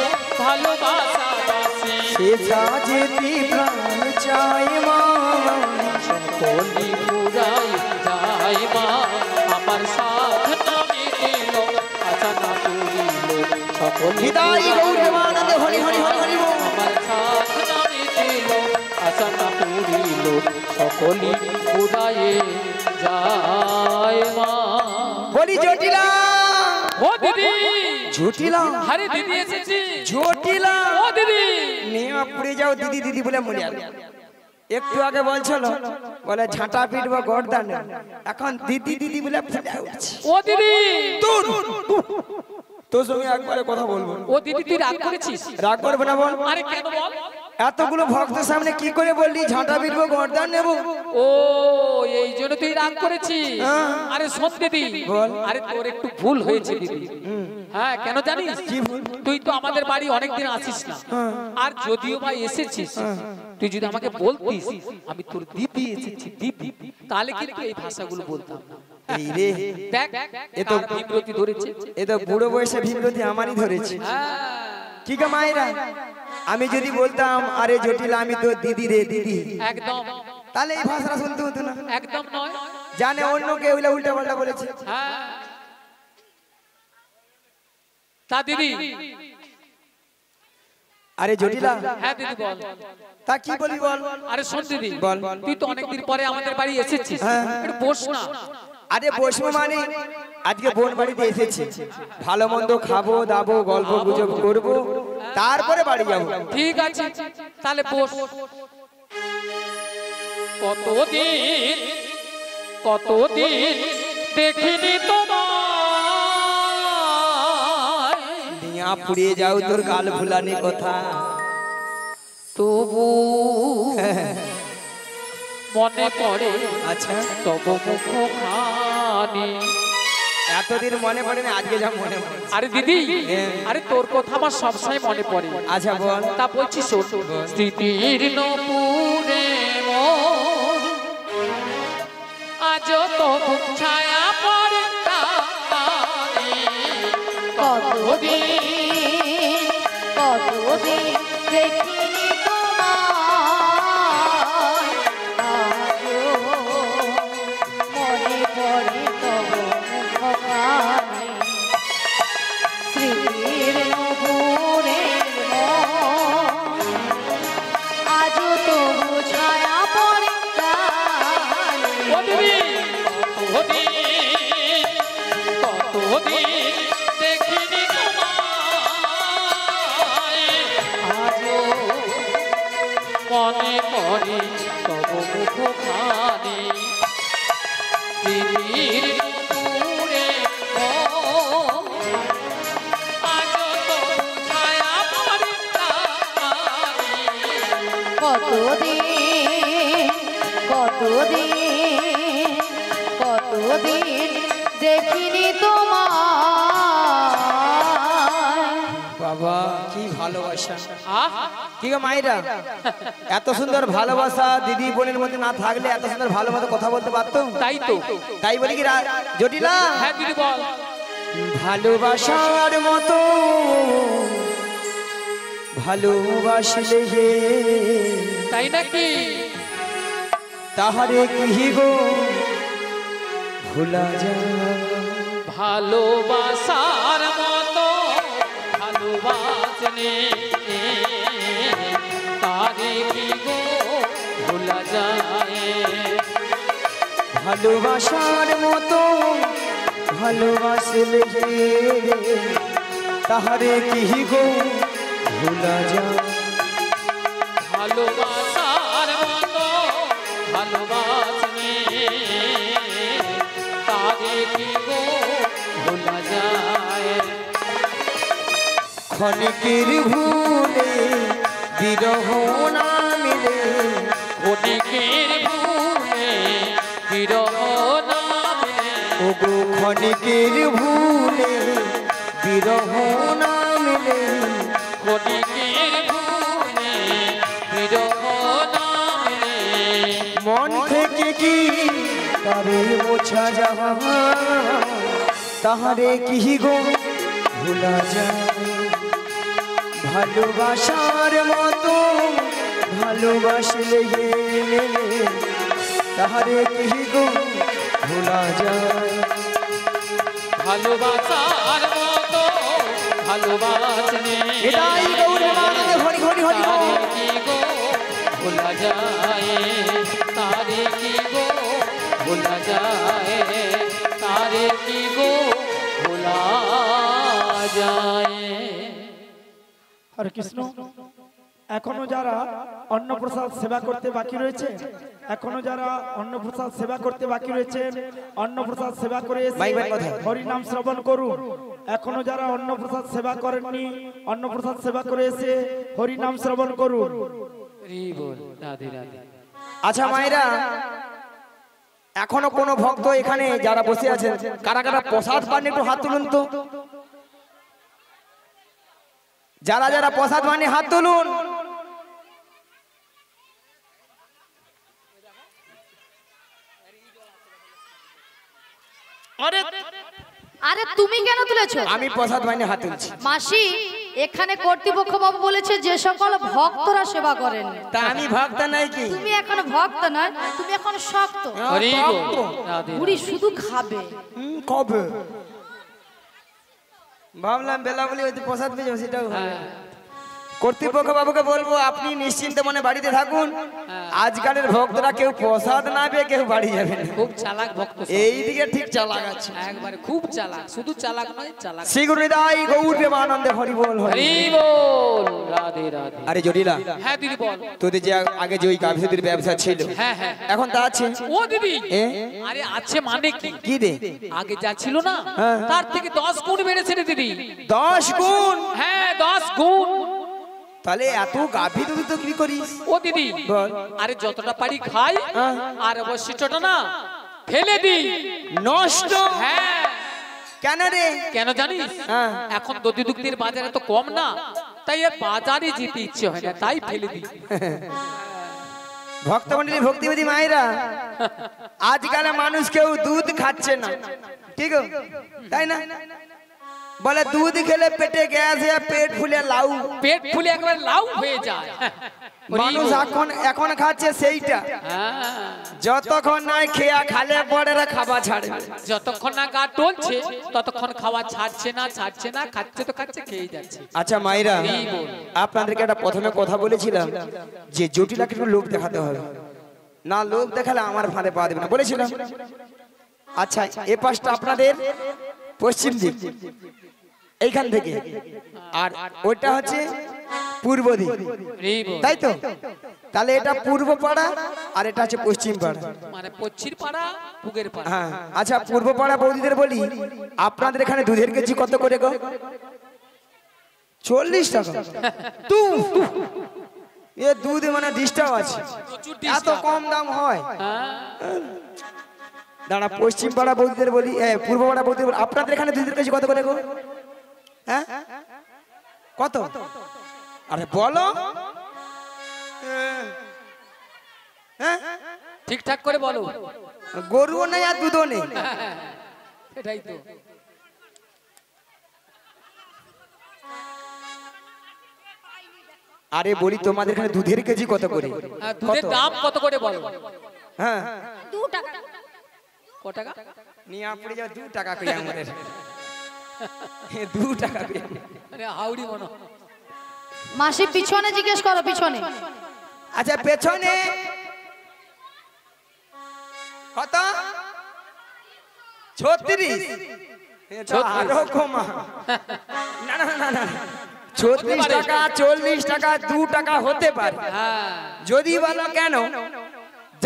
ভালোবাসাবাসী, সেথা যেতে প্রাণ চায় মা। সকলি ফুরায় যায় মা। আমার সাধনা মিটিল, আশা না পুরিল, সকলি হৃদয় ফুরায় গৌরবানন্দে হরি হরি হরি হরি বল। আমার সাধনা মিটিল, আশা না পুরিল, সকলি ফুরায়ে যায় মা। বলি জটিলা, ও দিদি, জটিলা, আরে দিদি এসেছি। জটিলা, ও দিদি, নেওয়া পুড়ে যাও দিদি দিদি বলে মরে যাবে। একটু আগে বলছিল বলে ঝাঁটা পিটবো গর্দান নেব, এখন দিদি দিদি বলে ফুলে উঠছে। ও দিদি, তোর তোর সঙ্গে একবারে কথা বলবো। ও দিদি তুই রাগ করেছিস? রাগ করবে না বল। আরে কেন বল? এতগুলো ভক্তের সামনে কি করে বললি ঝাঁটা পিটবো গর্দান নেব? ও এই জন্য তুই রাগ করেছিস? হ্যাঁ। আরে শোন দিদি, বল। আরে তোর একটু ভুল হয়েছে দিদি। হ্যাঁ কেন জানিস? কি ভুল? তুই তো আমাদের বাড়ি অনেকদিন আসিস না, আর যদিও বা এসেছিস, তুই যদি আমাকে বলতিস আমি তোর দিদি এসেছি দিদি, তাহলে কিন্তু এই ভাষাগুলো বলতাম না। এই রে, দেখ এ তো কার বিব্রতি ধরেছে। এ তো বুড়ো বয়সে বিব্রতি আমারই ধরেছে। হ্যাঁ, কি গো মায়েরা, আমি যদি বলতাম আরে জটিলা আমি তো দিদি রে দিদি, একদম তাহলে এই ভাষাটা শুনতে হতো না। একদম নয়। জানে অন্য কেউ উল্টা পাল্টা বলেছে। হ্যাঁ তা দিদি। আরে জটিলা, হ্যাঁ দিদি বল। তা কি বলি বল। আরে শোন দিদি, বল। তুই তো অনেকদিন পরে আমাদের বাড়ি এসেছিস, একটু বস না। আরে বসবো মানে আজকে বোন বাড়িতে এসেছি, ভালো মন্দ খাবো দাবো গল্প গুজব করবো, তারপরে বাড়ি যাবো। ঠিক আছে তাহলে বস। কতদিন কতদিন দেখিনি তোমায়, নিয়া পুড়িয়ে যাও তোর গাল ভুলানি কথা। তবু মনে পড়ে আচ্ছা, তবু মুখখানি। এতদিন মনে পড়ে না, আজকে যা মনে পড়ে। আরে দিদি, আরে তোর কথা আমার সবসময় মনে পড়ে। আচ্ছা বল। তা বলছি শোন, স্মৃতির নপুরে মোর আজও তো ছায়া পড়ে তারে। কতদিন কতদিন দেখিনি তোমায়, আজও মনে পড়ে তব মুখখানি। স্মৃতির নপুরের মন আজও তবু ছায়া পড়ে তারে। ও দিদি, কতদিন দেখিনি তোমায়, আজও মনে পড়ে তব মুখখানি। দিদির নপুরে মোর আজও তো ছায়া পড়ে তারে। কতদিন কতদিন কতদিন দেখিনি তোমায়। বাবা কি ভালোবাসা। আহ, কি গো মাইরা, এত সুন্দর ভালোবাসা দিদি বোনের মধ্যে না থাকলে এত সুন্দর ভালোবাসা কথা বলতে পারতো? তাই তো। তাই বলি কি জটিলা, হ্যাঁ দিদি বল। ভালোবাসার মতো ভালোবাসলে হে, তাই নাকি? তাহারে কি গো ভোলা যায়। ভালোবাসার মতো ভালোবাসনে তারে কি গো ভোলা যায়। ভালোবাসার মতো ভালোবাসলে হে, তাহারে কি গো ভোলা যায়। ভালোবাসার মতো ভালোবাসনে তারে কি গো ভোলা যায়। ক্ষণিকের ভুলে বিরহ না মিলে, অনেকের ভুলে বিরহ না মিলে। ওগো ক্ষণিকের ভুলে বিরহ না মিলে, অনেকের ভুলে বিরহ না মিলে। মন থেকে কি তারে মোছা যাওয়া, তাহারে কি গো ভোলা যায়। ভালোবাসার মতো ভালোবাসলে হে, তাহারে কি গো ভোলা যায়। ভালোবাসার মতো ভালোবাসনে এটাই গৌরে মানন্দে হরি হরি হরি বল। তারে কি গো ভোলা যায়। তারে কি গো ভোলা যায়। তারে কি গো ভোলা যায়। হরে কৃষ্ণ। এখনো যারা অন্নপ্রসাদ সেবা করতে বাকি রয়েছে, এখনো যারা অন্নপ্রসাদ সেবা করতে বাকি রয়েছে, অন্নপ্রসাদ সেবা করে এসে মাইক বাই কোথায়? হরি নাম শ্রবণ করুন। এখনো যারা অন্নপ্রসাদ সেবা করেননি, অন্নপ্রসাদ সেবা করে এসে হরি নাম শ্রবণ করুন। হরি বল, রাধে রাধে। আচ্ছা মায়েরা, এখনো কোনো ভক্ত এখানে যারা বসে আছেন, কারা কারা প্রসাদ পান একটু হাত তুলুন তো। যারা যারা প্রসাদ পান হাত তুলুন। আরে তুমি কেন তুলেছো? আমি প্রসাদ পানি হাত তুলছি। মাসি, এখানে কর্তৃপক্ষ বাবু বলেছে যে সকল ভক্তরা সেবা করেন। তা আমি ভক্ত নাই কি? তুমি এখন ভক্ত নয়, তুমি এখন শক্ত। হরি বল, ভক্ত। রাধে বুড়ি শুধু খাবে। কবে ভাবলাম বেলা বলি হয়তো প্রসাদ পেয়ে যাবো, সেটাও হবে। কর্তৃপক্ষ বাবুকে বলবো আপনি নিশ্চিন্ত মনে বাড়িতে থাকুন। আজকালের ভক্তরা কেউ প্রসাদ না পেয়ে কেউ বাড়ি যাবে না। খুব চালাক ভক্ত সব। এইদিকে ঠিক চালাক আছে, একবারে খুব চালাক, শুধু চালাক নয় চালাক। শ্রীগুরুদাই গৌর প্রেমানন্দে হরি বল হরি হরি বল, রাধে রাধে। আরে জটিলা, হ্যাঁ দিদি বল। তোদের যে আগে যে ওই গাভীদের ব্যবসা ছিল, হ্যাঁ হ্যাঁ এখন তা আছে? ও দিদি, এ? আরে আছে মানে কি? কি রে? আগে যা ছিল না হ্যাঁ। তার থেকে 10 গুণ বেড়েছে রে দিদি। 10 গুণ? হ্যাঁ 10 গুণ। তাহলে এত গাভী তুই তো কি করিস? ও দিদি, বল। আরে যতটা পারি খাই, হ্যাঁ। আর অবশিষ্টটা না ফেলে দিই। নষ্ট? হ্যাঁ। কেন রে? কেন জানিস? হ্যাঁ। এখন দধি দুগ্ধের বাজারে তো কম না, তাই আর বাজারে যেতে ইচ্ছে হয় না, তাই ফেলে দিই। ভক্তমন্ডলী ভক্তিবাদী মায়েরা, আজকাল মানুষ কেউ দুধ খাচ্ছে না, ঠিক তাই না? বলে দুধ খেলে পেটে গ্যাস হয়, পেট ফুলে লাউ, পেট ফুলে একবার লাউ হয়ে যায়। মানুষ এখন খাচ্ছে সেইটা। হ্যাঁ। যতক্ষণ নাই খেয়া খালে পরে খাবার ছাড়বে। যতক্ষণ না গা টলছে ততক্ষণ খাওয়া ছাড়ছে না, খাচ্ছে তো খাচ্ছে, খেয়ে যাচ্ছে। আচ্ছা মায়েরা, এই বল। আপনাদেরকে একটা প্রথমে কথা বলেছিলাম যে জটিলাকে একটু লোভ দেখাতে হবে, না লোভ দেখালে আমার ফাঁদে পা দেবে না বলেছিলাম। আচ্ছা এ পাশটা আপনাদের পশ্চিম দিক, এইখান থেকে, আর ওইটা হচ্ছে পূর্ব দিক, এই বল। তাই তো? তাহলে এটা পূর্ব পাড়া আর এটা হচ্ছে পশ্চিম পাড়া। মানে পশ্চির পাড়া পুগের পাড়া। হ্যাঁ। আচ্ছা পূর্ব পাড়া বৌদিদের বলি, আপনাদের এখানে দুধের কেজি কত করে গো? 40 টাকা। এ দুধ মানে ডিস্টার্ব আছে, এত কম দাম হয়? দাঁড়া, পশ্চিম পাড়া বৌদিদের বলি, পূর্ব পাড়া বৌদিদের বলি, আপনাদের এখানে দুধের কেজি কত করে গো? হ্যাঁ কত? আরে বলো। হ্যাঁ ঠিকঠাক করে বলো। গরুও নেই আর দুধও নেই। এটাই তো। আরে বলি তোমাদের এখানে দুধের কেজি কত করে? দুধের দাম কত করে বলো? হ্যাঁ 2 টাকা। ক টাকা? নিয়ে পড়ে যাও 2 টাকা করে আমাদের। 2 টাকা করে। আরে হাউড়ি মনো। মাসি পিছনে জিজ্ঞেস করো, পিছনে। আচ্ছা পেছনে কত? 36। এটা আরো কমা। না না না না, 36 টাকা 40 টাকা 2 টাকা হতে পারে। হ্যাঁ। যদি বলো কেন,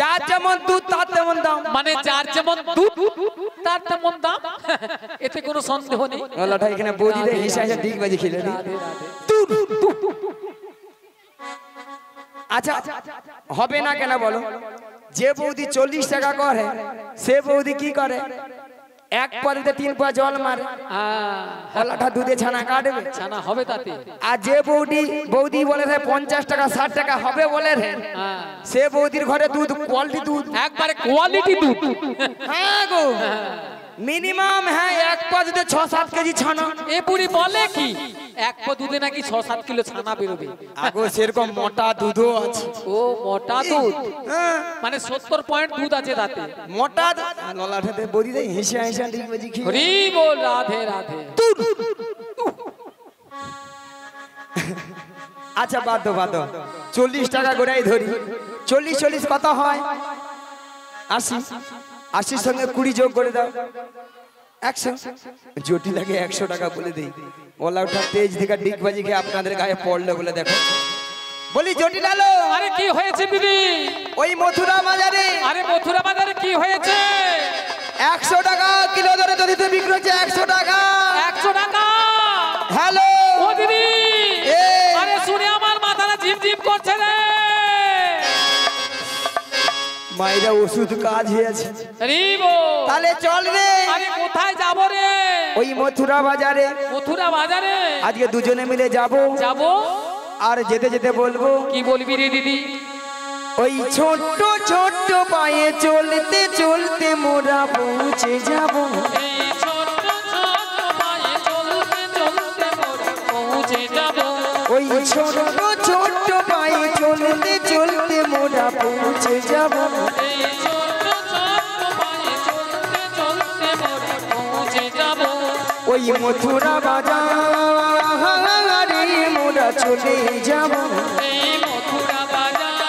যার যেমন দুধ তার তেমন দাম। মানে যার যেমন দুধ তার তেমন দাম, এতে কোনো সন্দেহ নেই। গলাটা এখানে বৌদিদের হিসাবে ঠিক বাজি খেলে দিই। আচ্ছা হবে না কেন বলো? যে বৌদি 40 টাকা করে, সে বৌদি কি করে? 1 পারিতে 3 পা জল মারে, গলাটা দুধে ছানা কাটবে, ছানা হবে তাতে। আর যে বৌদি বলে রে 50 টাকা 60 টাকা হবে বলে রে, সে বৌদির ঘরে দুধ কোয়ালিটি দুধ, একবারে কোয়ালিটি দুধ। হ্যাঁ গো, মিনিমাম হ্যাঁ 1 পা দুধে 6-7 কেজি ছানা। এ বুড়ি বলে কি 1 পা দুধে নাকি 6-7 কিলো ছানা বেরোবে? আগো সেরকম মোটা দুধও আছে। ও মোটা দুধ, হ্যাঁ মানে 70 পয়েন্ট দুধ আছে তাতে। মোটা ললাটাতে বৌদি দেয় হেসে হেসে ঠিক বাজি খেয়ে। হরি বল, রাধে রাধে। আচ্ছা বাদ 40 টাকা গোড়াই ধরি, 40 কত হয়? 80। 80 সঙ্গে 20 যোগ করে দাও, 100। জটিলাকে 100 টাকা বলে দেই, ওলা ওঠা তেজ থেকে ডিগবাজি খেয়ে আপনাদের গায়ে পড়লো বলে দেখো। বলি জটিলালো, আরে কি হয়েছে দিদি? ওই মথুরা বাজারে, আরে মথুরা বাজারে কি হয়েছে? 100 টাকা কিলো ধরে দধিতে বিক্রি হচ্ছে। 100 টাকা। 100 টাকা? হ্যালো ও দিদি, এ। আরে শুনে আমার মাথাটা ঝিমঝিম করছে রে। মায়েরা ওষুধ কাজ হয়েছে, হরি বল। তাহলে চল রে। আরে কোথায় যাব রে? ওই মথুরা বাজারে মথুরা বাজারে আজকে দুজনে মিলে যাব। আর যেতে যেতে বলবো, কি বলবি রে দিদি? ওই ছোট্ট ছোট্ট পায়ে চলতে চলতে মোরা পৌঁছে যাব। এই ছোট্ট ছোট্ট পায়ে চলতে চলতে মোরা পৌঁছে যাব। ওই ছোট্ট ছোট্ট পায়ে চলতে চলতে মোরা পৌঁছে যাব। এই ছোট্ট ছোট্ট পায়ে চলতে চলতে মোরা পৌঁছে যাব। ওই মথুরা বাজারে মোরা চলে যাব এই মথুরা বাজারে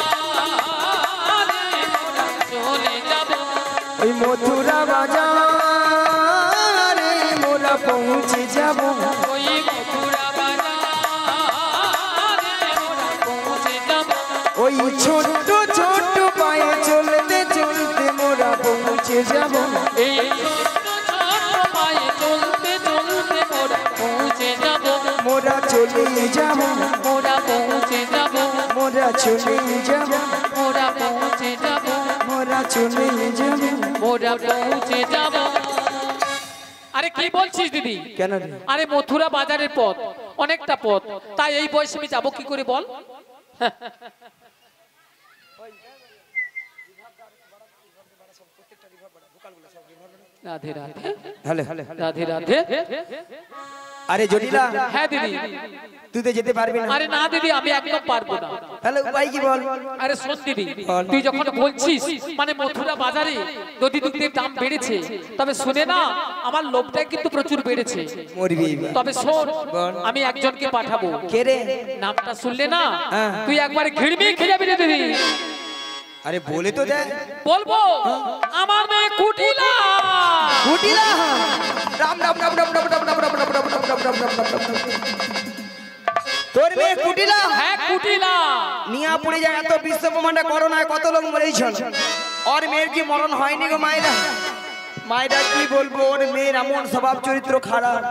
মোরা চলে যাব ওই মথুরা বাজারে মোরা পৌঁছে যাব ওই মথুরা বাজারে মোরা পৌঁছে যাব ওই ছোট্ট ছোট্ট পায়ে চলতে চলতে মোরা পৌঁছে যাব এই ছোট ছোট পায়ে চলতে চলতে মোরা পৌঁছে যাব মোরা চলে যাব মোরা পৌঁছে যাব মোরা চলে যাব মোরা পৌঁছে যাব মোরা চলে যাব মোরা পৌঁছে যাব আরে কি বলছিস দিদি কেন রে? আরে মথুরা বাজারের পথ অনেকটা পথ তাই এই বয়সে আমি যাবো কি করে বল রাধে রাধে হ্যালো রাধে রাধে আরে জটিলা হ্যাঁ দিদি তুই তো যেতে পারবি না আরে না দিদি আমি একদম পারবো না তাহলে উপায় কি বল আরে শোন দিদি তুই যখন বলছিস মানে মথুরা বাজারে নদী দুধের দাম বেড়েছে তবে শুনে না আমার লোভটা কিন্তু প্রচুর বেড়েছে মরবি এবার। তবে শোন বল। আমি একজনকে পাঠাবো কে রে নামটা শুনলে না হ্যাঁ। তুই একবার ঘিড়মি খেয়ে যাবি রে দিদি আরে বলে তো দে বলবো আমার মেয়ে কুটিলা কুটিলা রাম রাম রাম রাম রাম রাম রাম রাম রাম রাম রাম রাম রাম রাম রাম রাম। তোর মেয়ে কুটিলা হ্যাঁ কুটিলা নিয়া পড়ে যায় এত বিশ্ব ব্রহ্মাণ্ডে করোনায় কত লোক মরেছেন ওর মেয়ের কি মরণ হয়নি গো মায়েরা মায়েরা কি বলবো ওর মেয়ের এমন স্বভাব চরিত্র খারাপ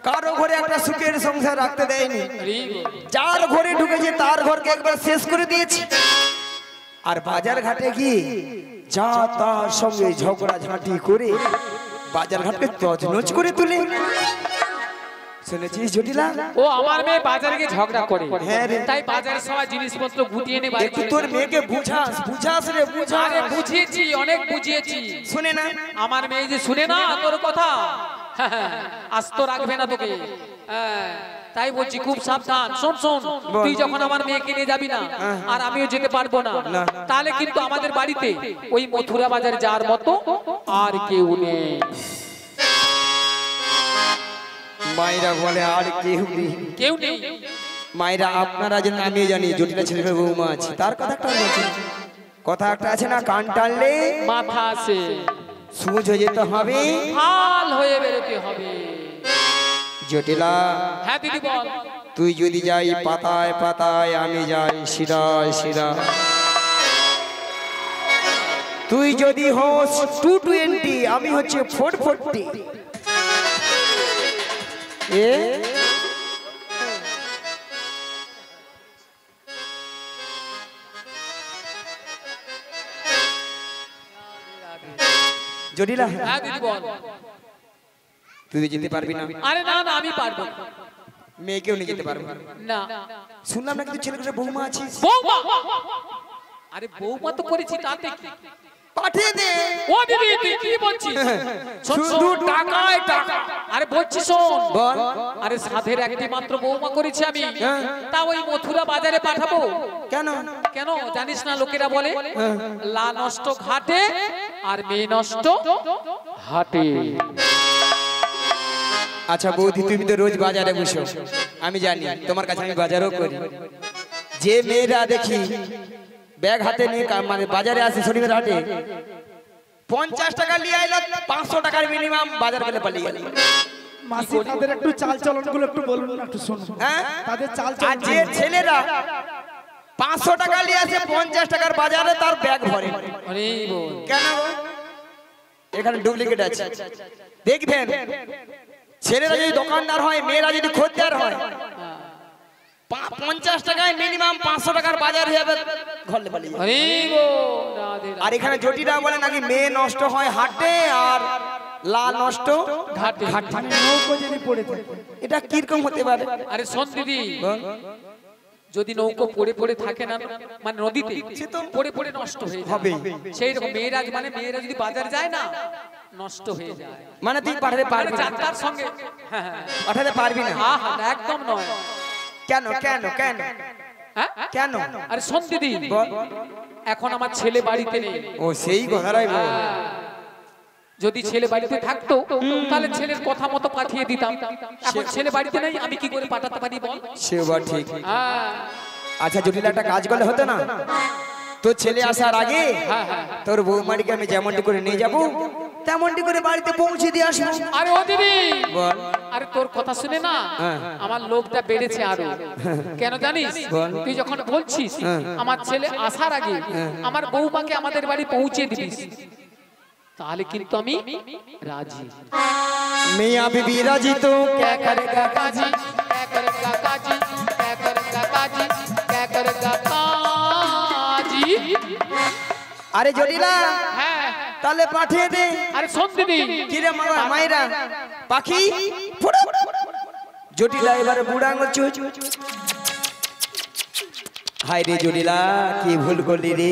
কারো ঘরে একটা সুখের সংসার রাখতে দেয়নি যার ঘরে ঢুকেছে তার ঘরকে একবার শেষ করে দিয়েছে আর বাজার ঘাটে গিয়ে যা তার সঙ্গে ঝগড়া ঝাঁটি করে বাজার ঘাটকে তছনছ করে তুলে শুনেছিস জটিলা ও আমার মেয়ে বাজারে গিয়ে ঝগড়া করে হ্যাঁ রে। তাই বাজারে সবাই জিনিসপত্র গুটিয়ে এনে বাড়ি একটু তোর মেয়েকে বুঝাস বুঝাস রে বুঝাস আরে বুঝিয়েছি অনেক বুঝিয়েছি শুনে না আমার মেয়ে যে শুনে না তোর কথা আস্ত রাখবে না তোকে হ্যাঁ, তাই বলছি খুব সাবধান শোন শোন তুই যখন আমার মেয়েকে নিয়ে যাবি না আর আমিও যেতে পারবো না তাহলে কিন্তু আমাদের বাড়িতে ওই মথুরা বাজারে যাওয়ার মতো আর কেউ নেই মায়েরা বলে আর কেউ নেই কেউ নেই মায়েরা আপনারা যেন আমিও জানি জটিলা ছেলে মেয়ে বৌমা আছে তার কথা একটা বলছি কথা একটা আছে না কান টানলে মাথা আছে সুজ হয়ে যেতে হবে হাল হয়ে বেরোতে হবে জটিলা হ্যাঁ দিদি বল তুই যদি যাই পাতায় পাতায় আমি যাই শিরায় শিরায় তুই যদি হোস 220 আমি হচ্ছে 440 এ জটিলা হ্যাঁ দিদি বল তুই তো যেতে পারবি না আরে না না আমি পারবো না। মেয়েকেও নিয়ে যেতে পারবো না না শুনলাম না কিন্তু ছেলেগুলো বৌমা আছিস বৌমা আরে বৌমা তো করেছি তাতে কি পাঠিয়ে দে ও দিদি তুই কি বলছিস শোন, শুধু শোন। টাকায় টাকা আরে বলছি শোন বল আরে সাধের একটি মাত্র বৌমা করেছি আমি হ্যাঁ। তা ওই মথুরা বাজারে পাঠাবো কেন কেন জানিস না লোকেরা বলে লা নষ্ট ঘাটে আর মেয়ে নষ্ট হাটে আচ্ছা বৌদি তুমি তো রোজ বাজারে বসো আমি জানি তোমার কাছে আমি বাজারও করি যে মেয়েরা দেখি ব্যাগ হাতে নিয়ে মানে বাজারে আসে শনিবার হাটে 50 টাকা নিয়ে আইলো 500 টাকার মিনিমাম বাজার গেলে পালিয়ে গেল মাসি তাদের একটু চাল চলন গুলো একটু বলুন না একটু শুনুন হ্যাঁ তাদের চাল আর চলন যে ছেলেরা 500 টাকা নিয়ে আসে 50 টাকার বাজারে তার ব্যাগ ভরে আরে বল কেন এখানে ডুপ্লিকেট আছে দেখবেন ছেলেরা যদি দোকানদার হয় মেয়েরা যদি খদ্দের হয় 50 টাকায় মিনিমাম 500 টাকার বাজার হয়ে যাবে ঘরে পালিয়ে যাবে। আরে বল রাধে আর এখানে জটিরা বলে নাকি মেয়ে নষ্ট হয় হাটে আর লা নষ্ট ঘাটে মানে নৌকো যদি পড়ে থাকে এটা কিরকম হতে পারে আরে শোন দিদি যদি নৌকো পড়ে পড়ে থাকে না মানে নদীতে সে তো পড়ে পড়ে নষ্ট হয়ে হবে। যাবে সেই রকম মেয়েরা মানে মেয়েরা যদি বাজার যায় না নষ্ট হয়ে যায় মানে তুই পাঠাতে পারবি না যাত্রার সঙ্গে হ্যাঁ হ্যাঁ পাঠাতে পারবি না আহা, একদম নয় কেন কেন কেন হ্যাঁ কেন আরে শোন দিদি বল। এখন আমার ছেলে বাড়িতে নেই ও সেই কথাটাই বল যদি ছেলে বাড়িতে থাকতো তাহলে ছেলের কথা মতো পাঠিয়ে দিতাম। এখন ছেলে বাড়িতে নেই, আমি কি করে পাঠাতে পারি বল? সেবা ঠিক। হ্যাঁ আচ্ছা জটিল একটা কাজ করলে হতো না? তোর ছেলে আসার আগে তোর বৌমারিকে আমি যেমনটি করে নিয়ে যাব তেমনটি করে বাড়িতে পৌঁছে দিয়ে আসবো। আরে ও দিদি, বল। আরে তোর কথা শুনে না আমার লোভটা বেড়েছে আরো। কেন জানিস? তুই যখন বলছিস আমার ছেলে আসার আগে আমার বৌমাকে আমাদের বাড়ি পৌঁছে দিবিস, তাহলে কিন্তু আমি রাজি। মিয়া বিবি রাজি তো क्या करेगा काजी, क्या करेगा काजी, क्या करेगा काजी, क्या करेगा काजी। আরে জটিলা হ্যাঁ তাহলে পাঠিয়ে দে। আরে শোন দিদি, কিরে মায়েরা পাখি ফুড়ো। জটিলা এবারে বুড়া আঙুল চুচ। হাই রে জটিলা কি ভুল করলি রে।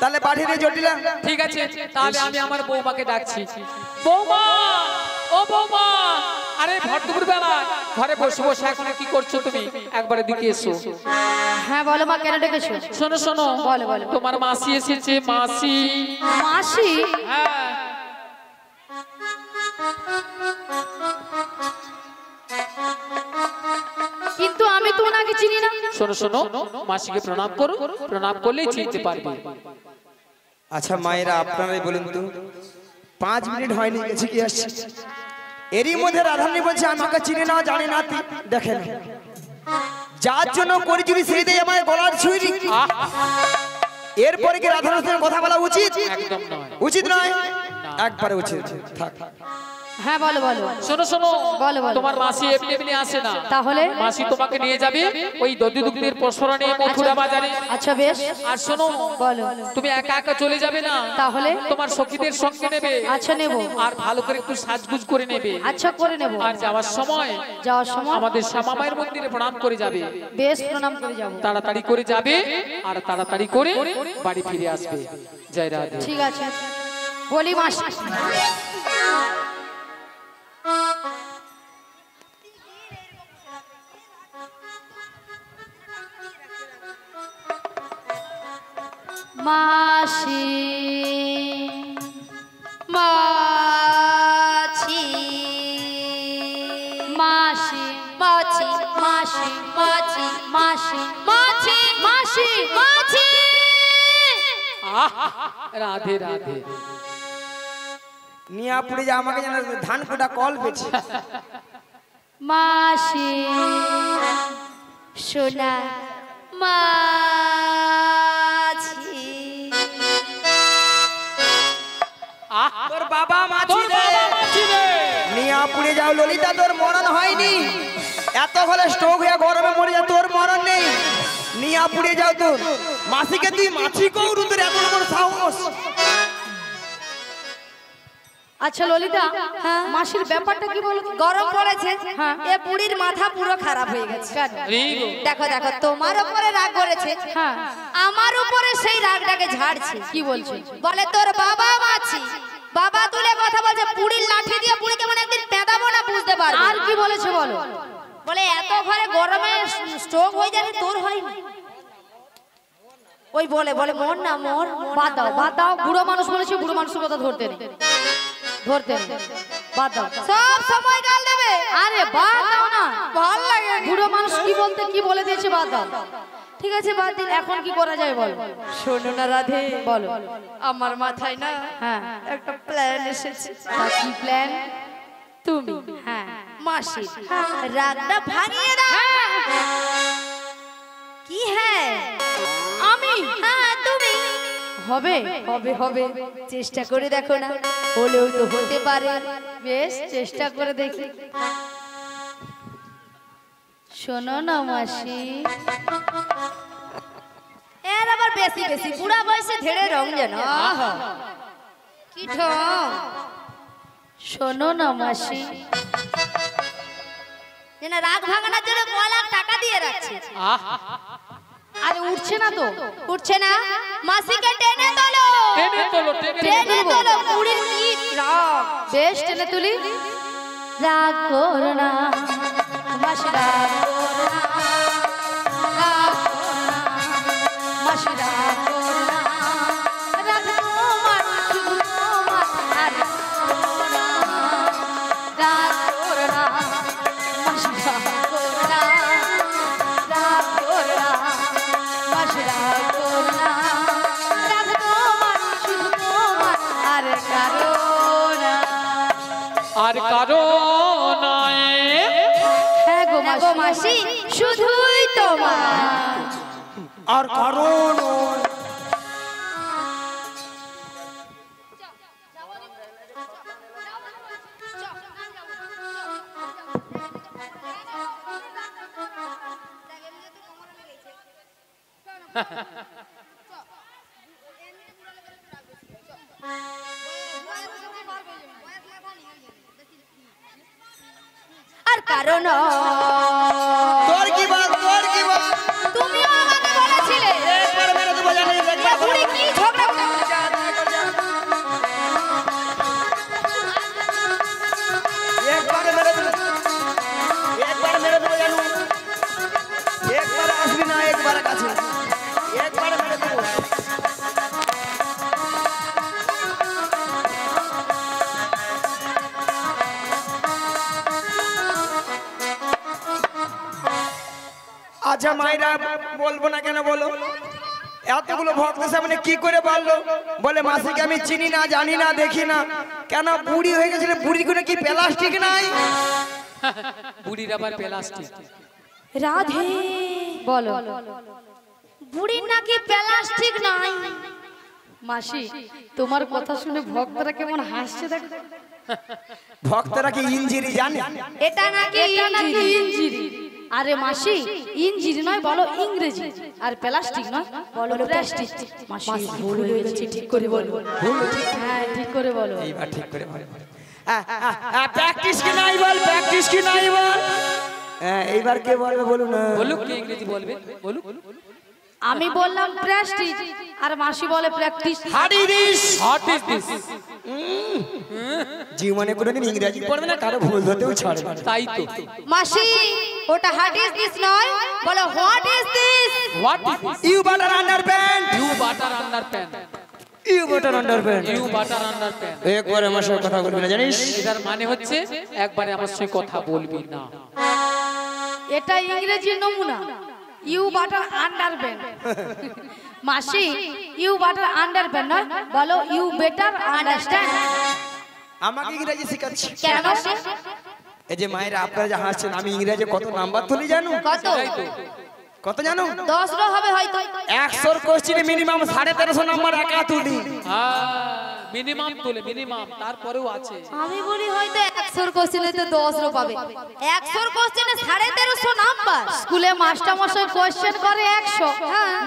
তাহলে পাঠিয়ে দে জটিলা। ঠিক আছে তাহলে আমি আমার বৌমাকে ডাকছি। বৌমা, ও বৌমা, আরে ভর দুপুর বেলা ঘরে বসে বসে এখন কি করছো তুমি? একবার এদিকে এসো। হ্যাঁ বলো মা, কেন ডেকেছো? শোনো শোনো, বলো, বলো। তোমার মাসি এসেছে। মাসি? মাসি? হ্যাঁ। কিন্তু আমি তো ওনাকে চিনি না। শোনো শোনো, মাসিকে প্রণাম করো, প্রণাম করলেই চিনতে পারবে। আচ্ছা মায়েরা আপনারাই বলুন তো, 5 মিনিট হয়নি গেছে কি আসছে, এরই মধ্যে রাধারানী বলছে আমাকে চিনে না জানে না। দেখেন যার জন্য করি যদি সেই দিয়ে আমার গলার ছুঁই। এরপরে কি রাধারানীর সঙ্গে কথা বলা উচিত? একদম নয়। উচিত নয়, একবারে উচিত। থাক। হ্যাঁ বলো বলো। শোনো শোনো, বলো, বলো। তোমার মাসি এমনি এমনি আসে না। তাহলে? মাসি তোমাকে নিয়ে যাবে ওই দধি দুগ্ধের পসরণে মথুরা বাজারে। আচ্ছা বেশ। আর শোনো, বলো। তুমি একা একা চলে যাবে না, তাহলে? তোমার সখীদের সঙ্গে নেবে। আচ্ছা নেব। আর ভালো করে একটু সাজগুজ করে নেবে। আচ্ছা করে নেব। আর যাওয়ার সময় আমাদের শ্যামা মায়ের মন্দিরে প্রণাম করে যাবে। বেশ, প্রণাম করে যাব। তাড়াতাড়ি করে যাবে আর তাড়াতাড়ি করে বাড়ি ফিরে আসবে। জয় রাধে। ঠিক আছে বলি মাসি। মাসি মাছি মাসি মাছি মাছি মাছি মাসি মাছি মাছি মাছি। রাধে রাধে। নিয়ে পুড়ে যা আমাকে যেন ধান কোটা কল পেয়েছে। মাসি সোনা মাছি তোর বাবা মাছি রে, নিয়ে পুড়ে যাও ললিতা, তোর মরণ হয়নি। এত হলে স্ট্রোক হয়ে গরমে মরে যা, তোর মরণ নেই। নিয়ে পুড়ে যাও তোর মাসিকে, তুই মাছি কৌরু, তোর এত বড় সাহস। আচ্ছা ললিতা, মাসির ব্যাপারটা কি বলো? গরম পড়েছে, হ্যাঁ। এ বুড়ির মাথা পুরো খারাপ হয়ে গেছে। কেন? দেখো দেখো, তোমার উপরে রাগ করেছে, হ্যাঁ। আমার উপরে সেই রাগটাকে ঝাড়ছে। কি বলছে? বলে তোর বাবা মাছি, বাবা তুলে কথা বলছে, বুড়ির লাঠি দিয়ে বুড়িকে মানে একদিন পেদাবো না, বুঝতে পারবে। আর কি বলেছে বলো? বলে এত ঘরে গরমে স্ট্রোক হয়ে যাবে, তোর হয়নি। ওই বলে বলে মোর না মোর। বাদ দাও, বাদ দাও। বুড়ো মানুষ বলেছে, বুড়ো মানুষের কথা ধরতে নেই, ধরতে নেই। বাদ দাও। সব সময় গাল দেবে। আরে বাদ দাও না, ভাল লাগে। বুড়ো মানুষ কি বলতে কি বলে দিয়েছে, বাদ দাও। ঠিক আছে বাদ দিন, এখন কি করা যায় বল? শোনো না রাধে, বলো। আমার মাথায় না হ্যাঁ। একটা প্ল্যান এসেছে। তা কি প্ল্যান? তুমি হ্যাঁ। মাসি রাগটা ভাঙিয়ে দাও। কি হ্যাঁ? আমি? হ্যাঁ তুমি। হবে হবে হবে, চেষ্টা করে দেখো না, হলেও তো হতে পারে। বেশ, চেষ্টা করে দেখি। শোনো না মাসি, এর আবার বেশি বেশি বুড়া বয়সে ধেড়ে রং যেন। কি ঠং। শোনো না মাসি, যেন রাগ ভাঙানোর জন্য 9 লাখ টাকা দিয়ে রাখছে। আরে উঠছে না তো। উঠছে না, মাসিকে টেনে তোলো, টেনে তোলো, টেনে তোলো। বুড়ির কি রাগ। বেশ, টেনে তুলি। রাগ করো না মাসি, রাগ করো না, রাগ করো না মাসি, রাগ করো না। রাগ তোমার, শুধু তোমার, আর কারো নয়। হ্যাঁ গো গো মাসি শুধুই তোমার। আর কারণ আর কারণ তোর কি বল, তোর কি বল? তুমিও আমাকে বলেছিলে একবার মেরে দেবো জানিস, একবার বুড়ি কি ঝগড়া একবার মেরে দেবো, একবার মেরে দেবো জানু, একবার আসবি না, একবার কাছে, একবার মেরে দেবো। আচ্ছা মায়েরা বলবো না কেন বলো? এতগুলো ভক্তের সামনে কি করে বললো? বলে মাসিকে আমি চিনি না, জানি না, দেখি না। কেন বুড়ি হয়ে গেছিল? বুড়ি কোনো কি প্লাস্টিক নাই? বুড়ির আবার প্লাস্টিক। রাধে বলো বুড়ির নাকি প্লাস্টিক নাই। মাসি, তোমার কথা শুনে ভক্তরা কেমন হাসছে দেখো। ভক্তরা কি ইঞ্জিরি জানে? এটা নাকি ইঞ্জিরি। আরে মাসি, ইঞ্জিরি নয়, বলো ইংরেজি। আর প্লাস্টিক নয়, বলো প্লাস্টিক। মাসি ভুল হয়ে গেছে, ঠিক করে বলো। হ্যাঁ, ঠিক করে বলো। এইবার ঠিক করে বল। প্র্যাকটিস কি নাই বল, প্র্যাকটিস কি নাই বল। এইবার কে বলবে বলুন না। বলুক, কি ইংরেজি বলবে বলুক। আমি বললাম প্রেস্টিজ, আর মাসি বলে প্র্যাকটিস। হাট is this, what is this? জীবনে কোনোদিন ইংরেজি পড়বে না, কারো ভুল ধরতেও ছাড়বে না। তাই তো। মাসি ওটা হাট ইজ দিস নয়, বলো what is this. What is this? You butter underpant, you butter underpant. You butter underpant. You butter underpant. একবার আমার সাথে কথা বলবি না জানিস? এটার মানে হচ্ছে একবারে আমার সঙ্গে কথা বলবি না। এটা ইংরেজি নমুনা। You butter underpant. মাসি, ইউ বাটার আন্ডারপ্যান্ট নয়, বলো ইউ বেটার আন্ডারস্ট্যান্ড। আমাকে ইংরেজি শেখাচ্ছি কেন মাসি? এই যে মায়েরা আপনারা যে হাসছেন, আমি ইংরেজি কত নাম্বার তুলি জানো? কত? কত জানো? 10 হবে হয়তো। 100 কোশ্চেনে মিনিমাম 1350 নাম্বার একা তুলি। মিনিমাম তোলে, মিনিমাম। তারপরেও আছে। আমি বলি হয়তো 100 কোশ্চেনে তো 10 পাবে। 100 কোশ্চেনে 1350 নাম্বার। স্কুলে মাস্টার মশাই কোশ্চেন করে 100,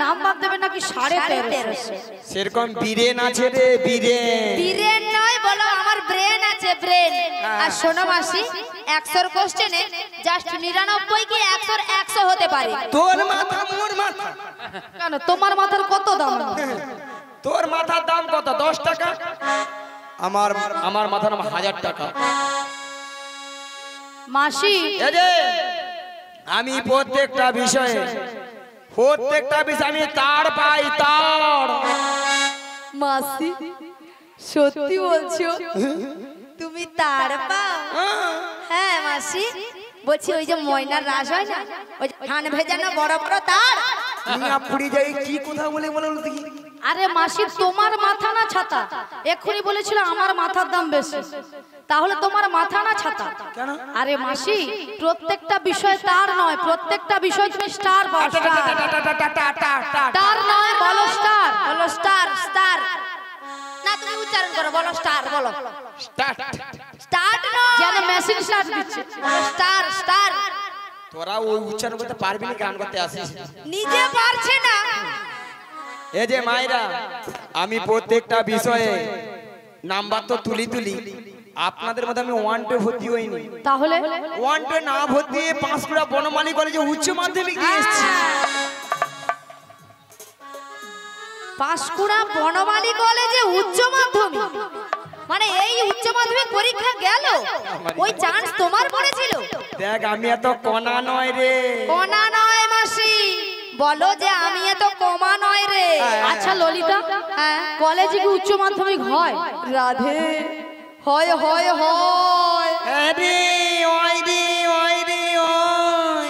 নাম্বার দেবে নাকি 1350। সেরকম বীরেন আছে রে, বীরেন। ব্রেন নয়, বলো আমার ব্রেন আছে, ব্রেন। আর শোনো মাসি, 100 কোশ্চেনে জাস্ট 99 কি 100 100 হতে পারে। তোর মাথা মোর মাথা। কেন, তোমার মাথার কত দাম? তোর মাথার দাম কত? 10 টাকা। আমার মাথার দাম 1000 টাকা। মাসি, এই যে আমি প্রত্যেকটা বিষয়ে আমি তার পাই, তার। মাসি সত্যি বলছো? তুমি তার পাও? হ্যাঁ মাসি, বলছি ওই যে ময়নার রাস হয় না, ওই যে ধান ভেজানো বড় বড় তার। মিয়া পুরি যাই কি কথা বলে বলো দেখি। আরে মাসি, তোমার মাথা না ছাতা? এক্ষুনি বলেছিল আমার মাথার দাম বেশি, তাহলে তোমার মাথা না ছাতা? কেন? আরে মাসি, প্রত্যেকটা বিষয় তার নয়, প্রত্যেকটা বিষয় তুমি স্টার পাও। স্টার নয়, বলো স্টার। বলো স্টার, স্টার না, তুমি উচ্চারণ করো, বলো স্টার, বলো স্টার্ট নয়, যেন মেশিন স্টার্ট দিচ্ছে। Star, star. তোরা ওই উচ্চারণ করতে পারবি না, গান করতে আসিস। নিজে পারছে না। এই যে মায়েরা, আমি প্রত্যেকটা বিষয়ে নাম্বার তো তুলি, আপনাদের মধ্যে আমি 1 2 ভর্তি হইনি। তাহলে 1 2 না ভর্তি হয়ে পাঁশকুড়া বনমালী কলেজে উচ্চ মাধ্যমিক দিয়ে এসেছি। পাঁশকুড়া বনমালী কলেজে উচ্চ মাধ্যমিক, মানে এই উচ্চ মাধ্যমিক পরীক্ষা গেল, ওই চান্স তোমার পড়েছিল? দেখ, আমি এত কণা নয় রে। কোনা নয় মাসি, বলো যে আমি এত কমা নয় রে। আচ্ছা ললিতা, কলেজে কি উচ্চ মাধ্যমিক হয়? রাধে হয়, হয়, হয়। আরে ওই রে, ওই রে, ওই।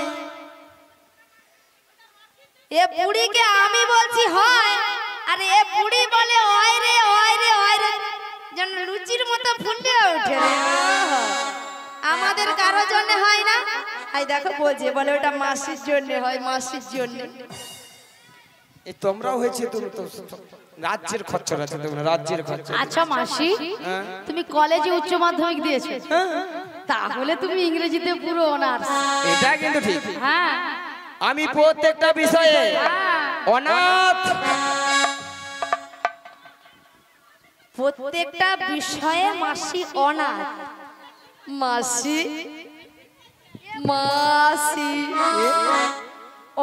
এ বুড়িকে আমি বলছি হয়, আর এ বুড়ি বলে ওই রে, ওই রে, ওই রে, যেন লুচির মতো ফুলে ওঠে রে। আমাদের কারোর জন্য হয় না। এই দেখো বলছে, বলে ওটা মাসির জন্য হয়, মাসির জন্য। এই তোমরাও হয়েছে, তুমি তো রাজ্যের খচ্চর আছে, তোমরা রাজ্যের খচ্চর। আচ্ছা মাসি, তুমি কলেজে উচ্চ মাধ্যমিক দিয়েছো, তাহলে তুমি ইংরেজিতে পুরো অনার্স। এটা কিন্তু ঠিক। হ্যাঁ, আমি প্রত্যেকটা বিষয়ে অনাথ। প্রত্যেকটা বিষয়ে মাসি অনাথ। মাসি মাসি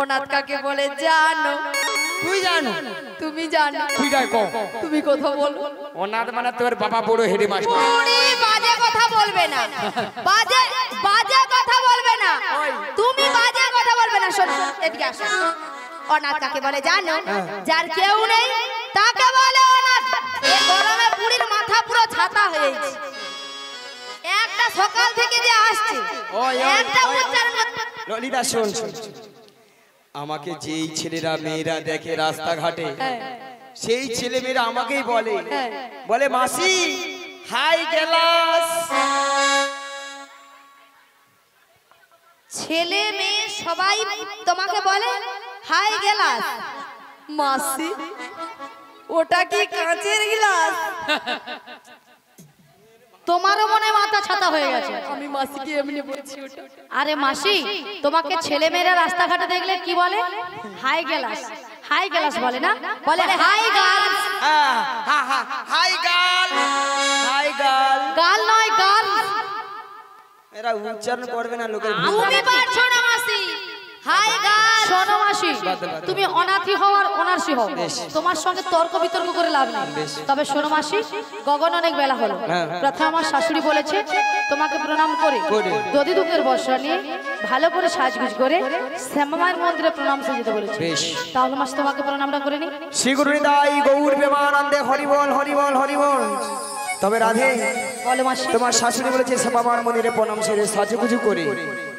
অনাথ কাকে বলে জানো? তুই জানো? তুমি জানো? তুই যাই কও। তুমি কথা বলো। অনাথ মানে তোর বাবা বড় হেডে মাস্টার। পুরি বাজে কথা বলবে না, বাজে বাজে কথা বলবে না, তুমি বাজে কথা বলবে না। শোনো, এদিকে আসো। অনাথ কাকে বলে জানো? যার কেউ নেই তাকে বলে অনাথ। এই গরমে পুরীর মাথা পুরো ছাতা হয়েছে, একটা সকাল থেকে যে আসছে একটা উচ্চারণ ললিতা শোন শোন, আমাকে যেই ছেলেরা মেয়েরা দেখে রাস্তাঘাটে, সেই ছেলে মেয়েরা আমাকেই বলে, বলে মাসি হাই গেলাস। ছেলে মেয়ে সবাই তোমাকে বলে হাই গেলাস। মাসি ওটা কি কাঁচের গিলাস? তোমারও মনে মাথা ছাতা হয়ে গেছে। আমি মাসিকে এমনি বলছি ওটা। আরে মাসি, তোমাকে ছেলে মেয়েরা রাস্তাঘাটে দেখলে কি বলে? হাই গেলাস। হাই গেলাস বলে না, বলে hi girls. Hi girl, hi girl. গাল নয় গাল। এরা উচ্চারণ করবে না লোকের। তুমি পারছো না মাসি, হাই গার্ল। শোনো মাসি, তুমি অনাথি হও আর অনার্সি হও, তোমার সঙ্গে তর্ক বিতর্ক করে লাভ নেই। তবে শোনো মাসি, গগন অনেক বেলা হলো। প্রথমে আমার শাশুড়ি বলেছে তোমাকে প্রণাম করে দধি দুধের বর্ষা নিয়ে ভালো করে সাজগুজ করে শ্যামামায়ের মন্দিরে প্রণাম সেজতে বলেছে। তাহলে মাসি তোমাকে প্রণামটা করে নি। শ্রী গুরু হৃদয় গৌর প্রেমানন্দে হরিবল হরিবল হরিবল। তবে রাধে, বলো মাসি। তোমার শাশুড়ি বলেছে শ্যামামার মন্দিরে প্রণাম সেরে সাজুগুজু করে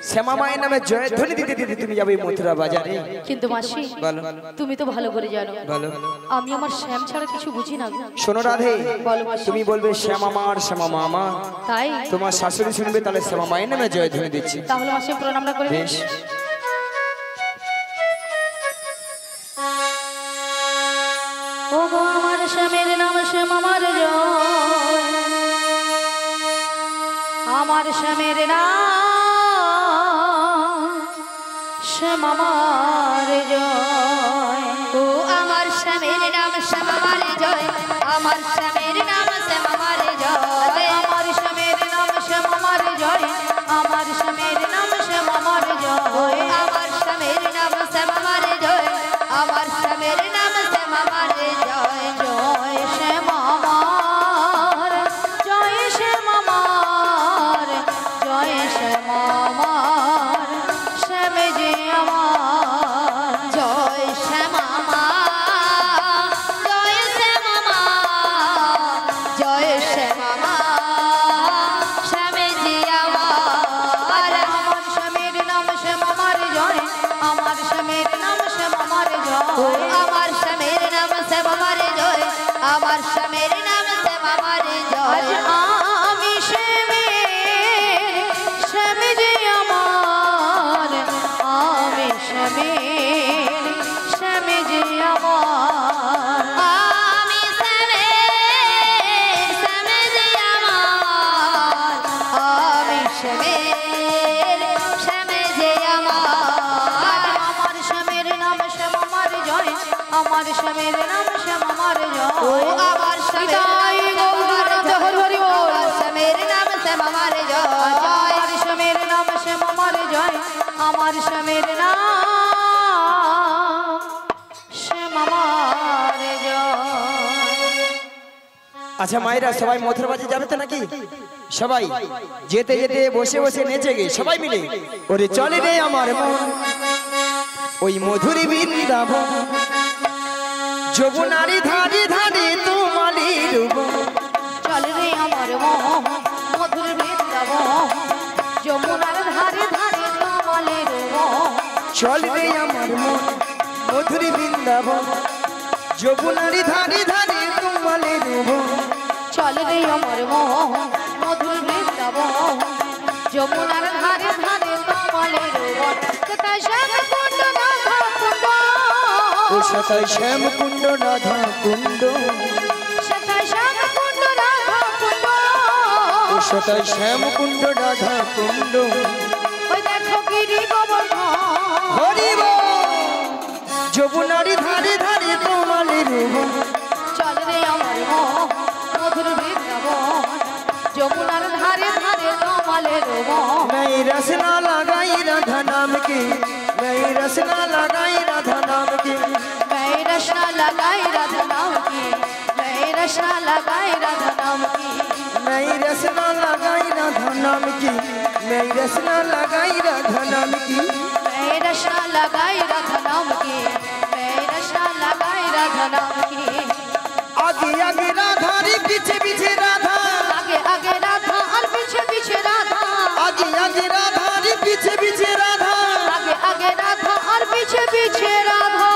শ্যামা মায়ের নামে জয়ধ্বনি দিতে দিতে তুমি যাবে মথুরা বাজারে। কিন্তু মাসি, বলো তুমি তো ভালো করে জানো বলো। আমি আমার শ্যাম ছাড়া কিছু বুঝি না। শোনো রাধে, বলো মাসি। তুমি বলবে শ্যামা মার শ্যামা মামা, তাই তোমার শাশুড়ি শুনবে তাহলে শ্যামা মায়ের নামে জয়ধ্বনি দিচ্ছি। তাহলে মাসি প্রণামটা করে নি। বেশ। ও গো আমার শ্যামের নাম শ্যাম আমার জয়, আমার শ্যামের নাম শ্যাম আমার জয়। ও আমার স্বামীর নাম শ্যাম আমার জয়, আমার স্বামীর নাম শ্যাম আমার জয়। আমার শ্যামের নাম শ্যাম আমার জয়, আমার শ্যামের নাম শ্যাম আমার জয়। আমার স্বামীর নাম শ্যাম আমার জয়, আমার স্বামীর নাম শ্যাম আমার জয়। জয় শ্যাম আমার, জয় শ্যাম আমার, জয় শ্যাম আমার, শ্যাম যে আমার। জয় শ্যাম আমার, জয় শ্যাম আমার, জয় শ্যাম আমার, শ্যামে জি আমার। আমার শ্যামের নাম শ্যাম আমার জয়, আমার শ্যামের নাম শ্যাম আমার ও জয়। আমার স্বামীর নাম শ্যাম আমার জয়, আমার স্বামীর নাম শ্যাম আমার আজ জয়। আমি শ্যামের, শ্যাম যে আমার, আমি শ্যামের, শ্যাম যে আমার। আমি শ্যামের, শ্যামে জি আমার, আমি শ্যামের, শ্যামে জি আমার। আমার শ্যামের নাম শ্যাম আমার জয়, আমার শ্যামের নাম শ্যাম আমার ও জয়। আমার স্বামীর নিতাই গৌরনাথ হরি হরি বল। আমার স্বামীর নাম শ্যাম আমার জয়। আমার শ্যামের নাম শ্যাম আমার জয়, আমার শ্যামের নাম শ্যাম আমার জয়। আচ্ছা মায়েরা, সবাই মথুরা বাজারে যাবে তো নাকি? সবাই যেতে যেতে বসে বসে নেচে গে সবাই মিলে। ওরে চলে রে আমার মন ওই মধুরী বৃন্দাবন, যমুনারি ধারে ধারে তোমালি রূপ। চল রে আমার মন মধুর বৃন্দাবন, যমুনার ধারে ধারে কমলের মন। চল রে আমার মন মধুরী বৃন্দাবন, যমুনারি ধারে ধারে তোমালি রূপ। চল রে আমার মন মধুর বৃন্দাবন, যমুনার ধারে ধারে কমলের বন কোথায় শ্যামকুণ্ড রাধা কুণ্ড ও সেথায় শ্যামকুণ্ড রাধা কুণ্ড সেথায় শ্যামকুণ্ড রাধা কুণ্ড ও সেথায় শ্যামকুণ্ড রাধা কুণ্ড ওই দেখো গিরি গোবর্ধন হরিব যমুনার ধারে ধারে কমলের বন চল রে আমার মন মধুর বৃন্দাবন যমুনার ধারে ধারে কমলের বন मैं रसना लगाई राधा नाम की मैं रसना लगाई राधा नाम की मैं रचना लगाई राधा नाम की मैं रचना लगाई राधा नाम की मैं रसना लगाई राधा नाम की मैं रसना लगाई राधा नाम की मैं रचना लगाई राधा नाम की मैं रचना लगाई राधा नाम की आगे आगे राधा रे पीछे पीछे राधा आगे आगे राधा और पीछे पीछे राधा आगे आगे राधा रे पीछे पीछे राधा आगे आगे राधा और पीछे पीछे राधा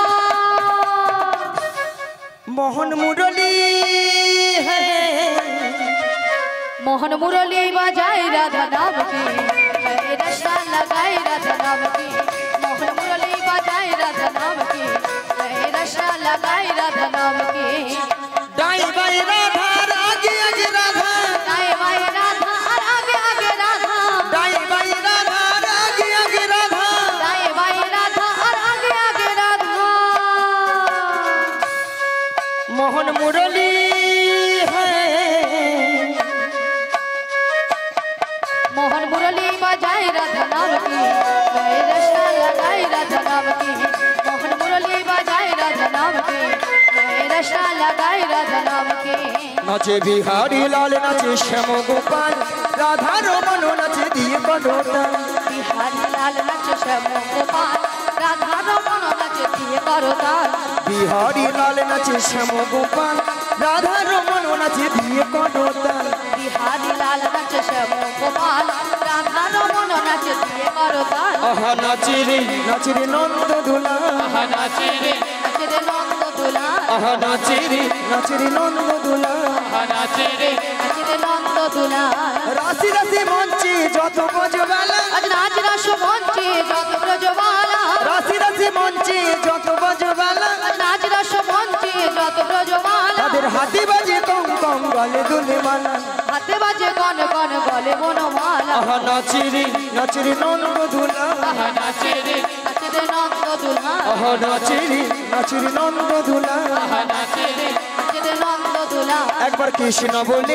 मोहन मुरली है मोहन मुरली बजाई राधा नाम की मैं रचना लगाई राधा नाम की मोहन मुरली बजाई राधा नाम की मैं रचना लगाई राधा नाम की दाई बाई राधा आगे आगे राधा दाएं बाएं राधा और आगे आगे राधा दाई बाई राधा आगे आगे राधा दाएं बाएं राधा और आगे आगे राधा मोहन मुरली है मोहन मुरली बजाई राधा नाम की मैं रचना लगाई राधा नाम की मोहन मुरली बजाई राधा नाम की मैं रचना लगाई राधा नाम की नाचे बिहारी लाल नाचे श्याम गोपाल राधा रमन नाचे दिए कटोता बिहारी लाल नाच श्याम गोपाल राधा रमन नाच दिए करो ताल बिहारी लाल नाचे श्याम गोपाल राधा रमन नाचे दिए कटोता बिहारी लाल नाच श्याम गोपाल राधा रमन नाच दिए करो ताल आहा नाचे रे नंद दुला আহা নাচে রে नाच रे नंद दुला आहा नाचे रे नंद दुला আহা নাচে রে नाच रे नंद दुला राशि राशि मंचे যত বজবালা আজ নাচ রাস মঞ্চে যত ব্রজবালা রাশি রাশি মঞ্চে যত বজবালা আজ নাচ রাস মঞ্চে যত ব্রজবালা তাদের হাতে বাজে কম কম গলে দুলে মালা হাতে বাজে গন গন বলে বনমালা আহা নাচে রে নন্দ দুলা আহা নাচে রে নাচ রে নন্দ দুলা আহা নাচে রে নন্দ দুলা আহা নাচে রে নাচ রে নন্দ দুলা একবার কৃষ্ণ বলে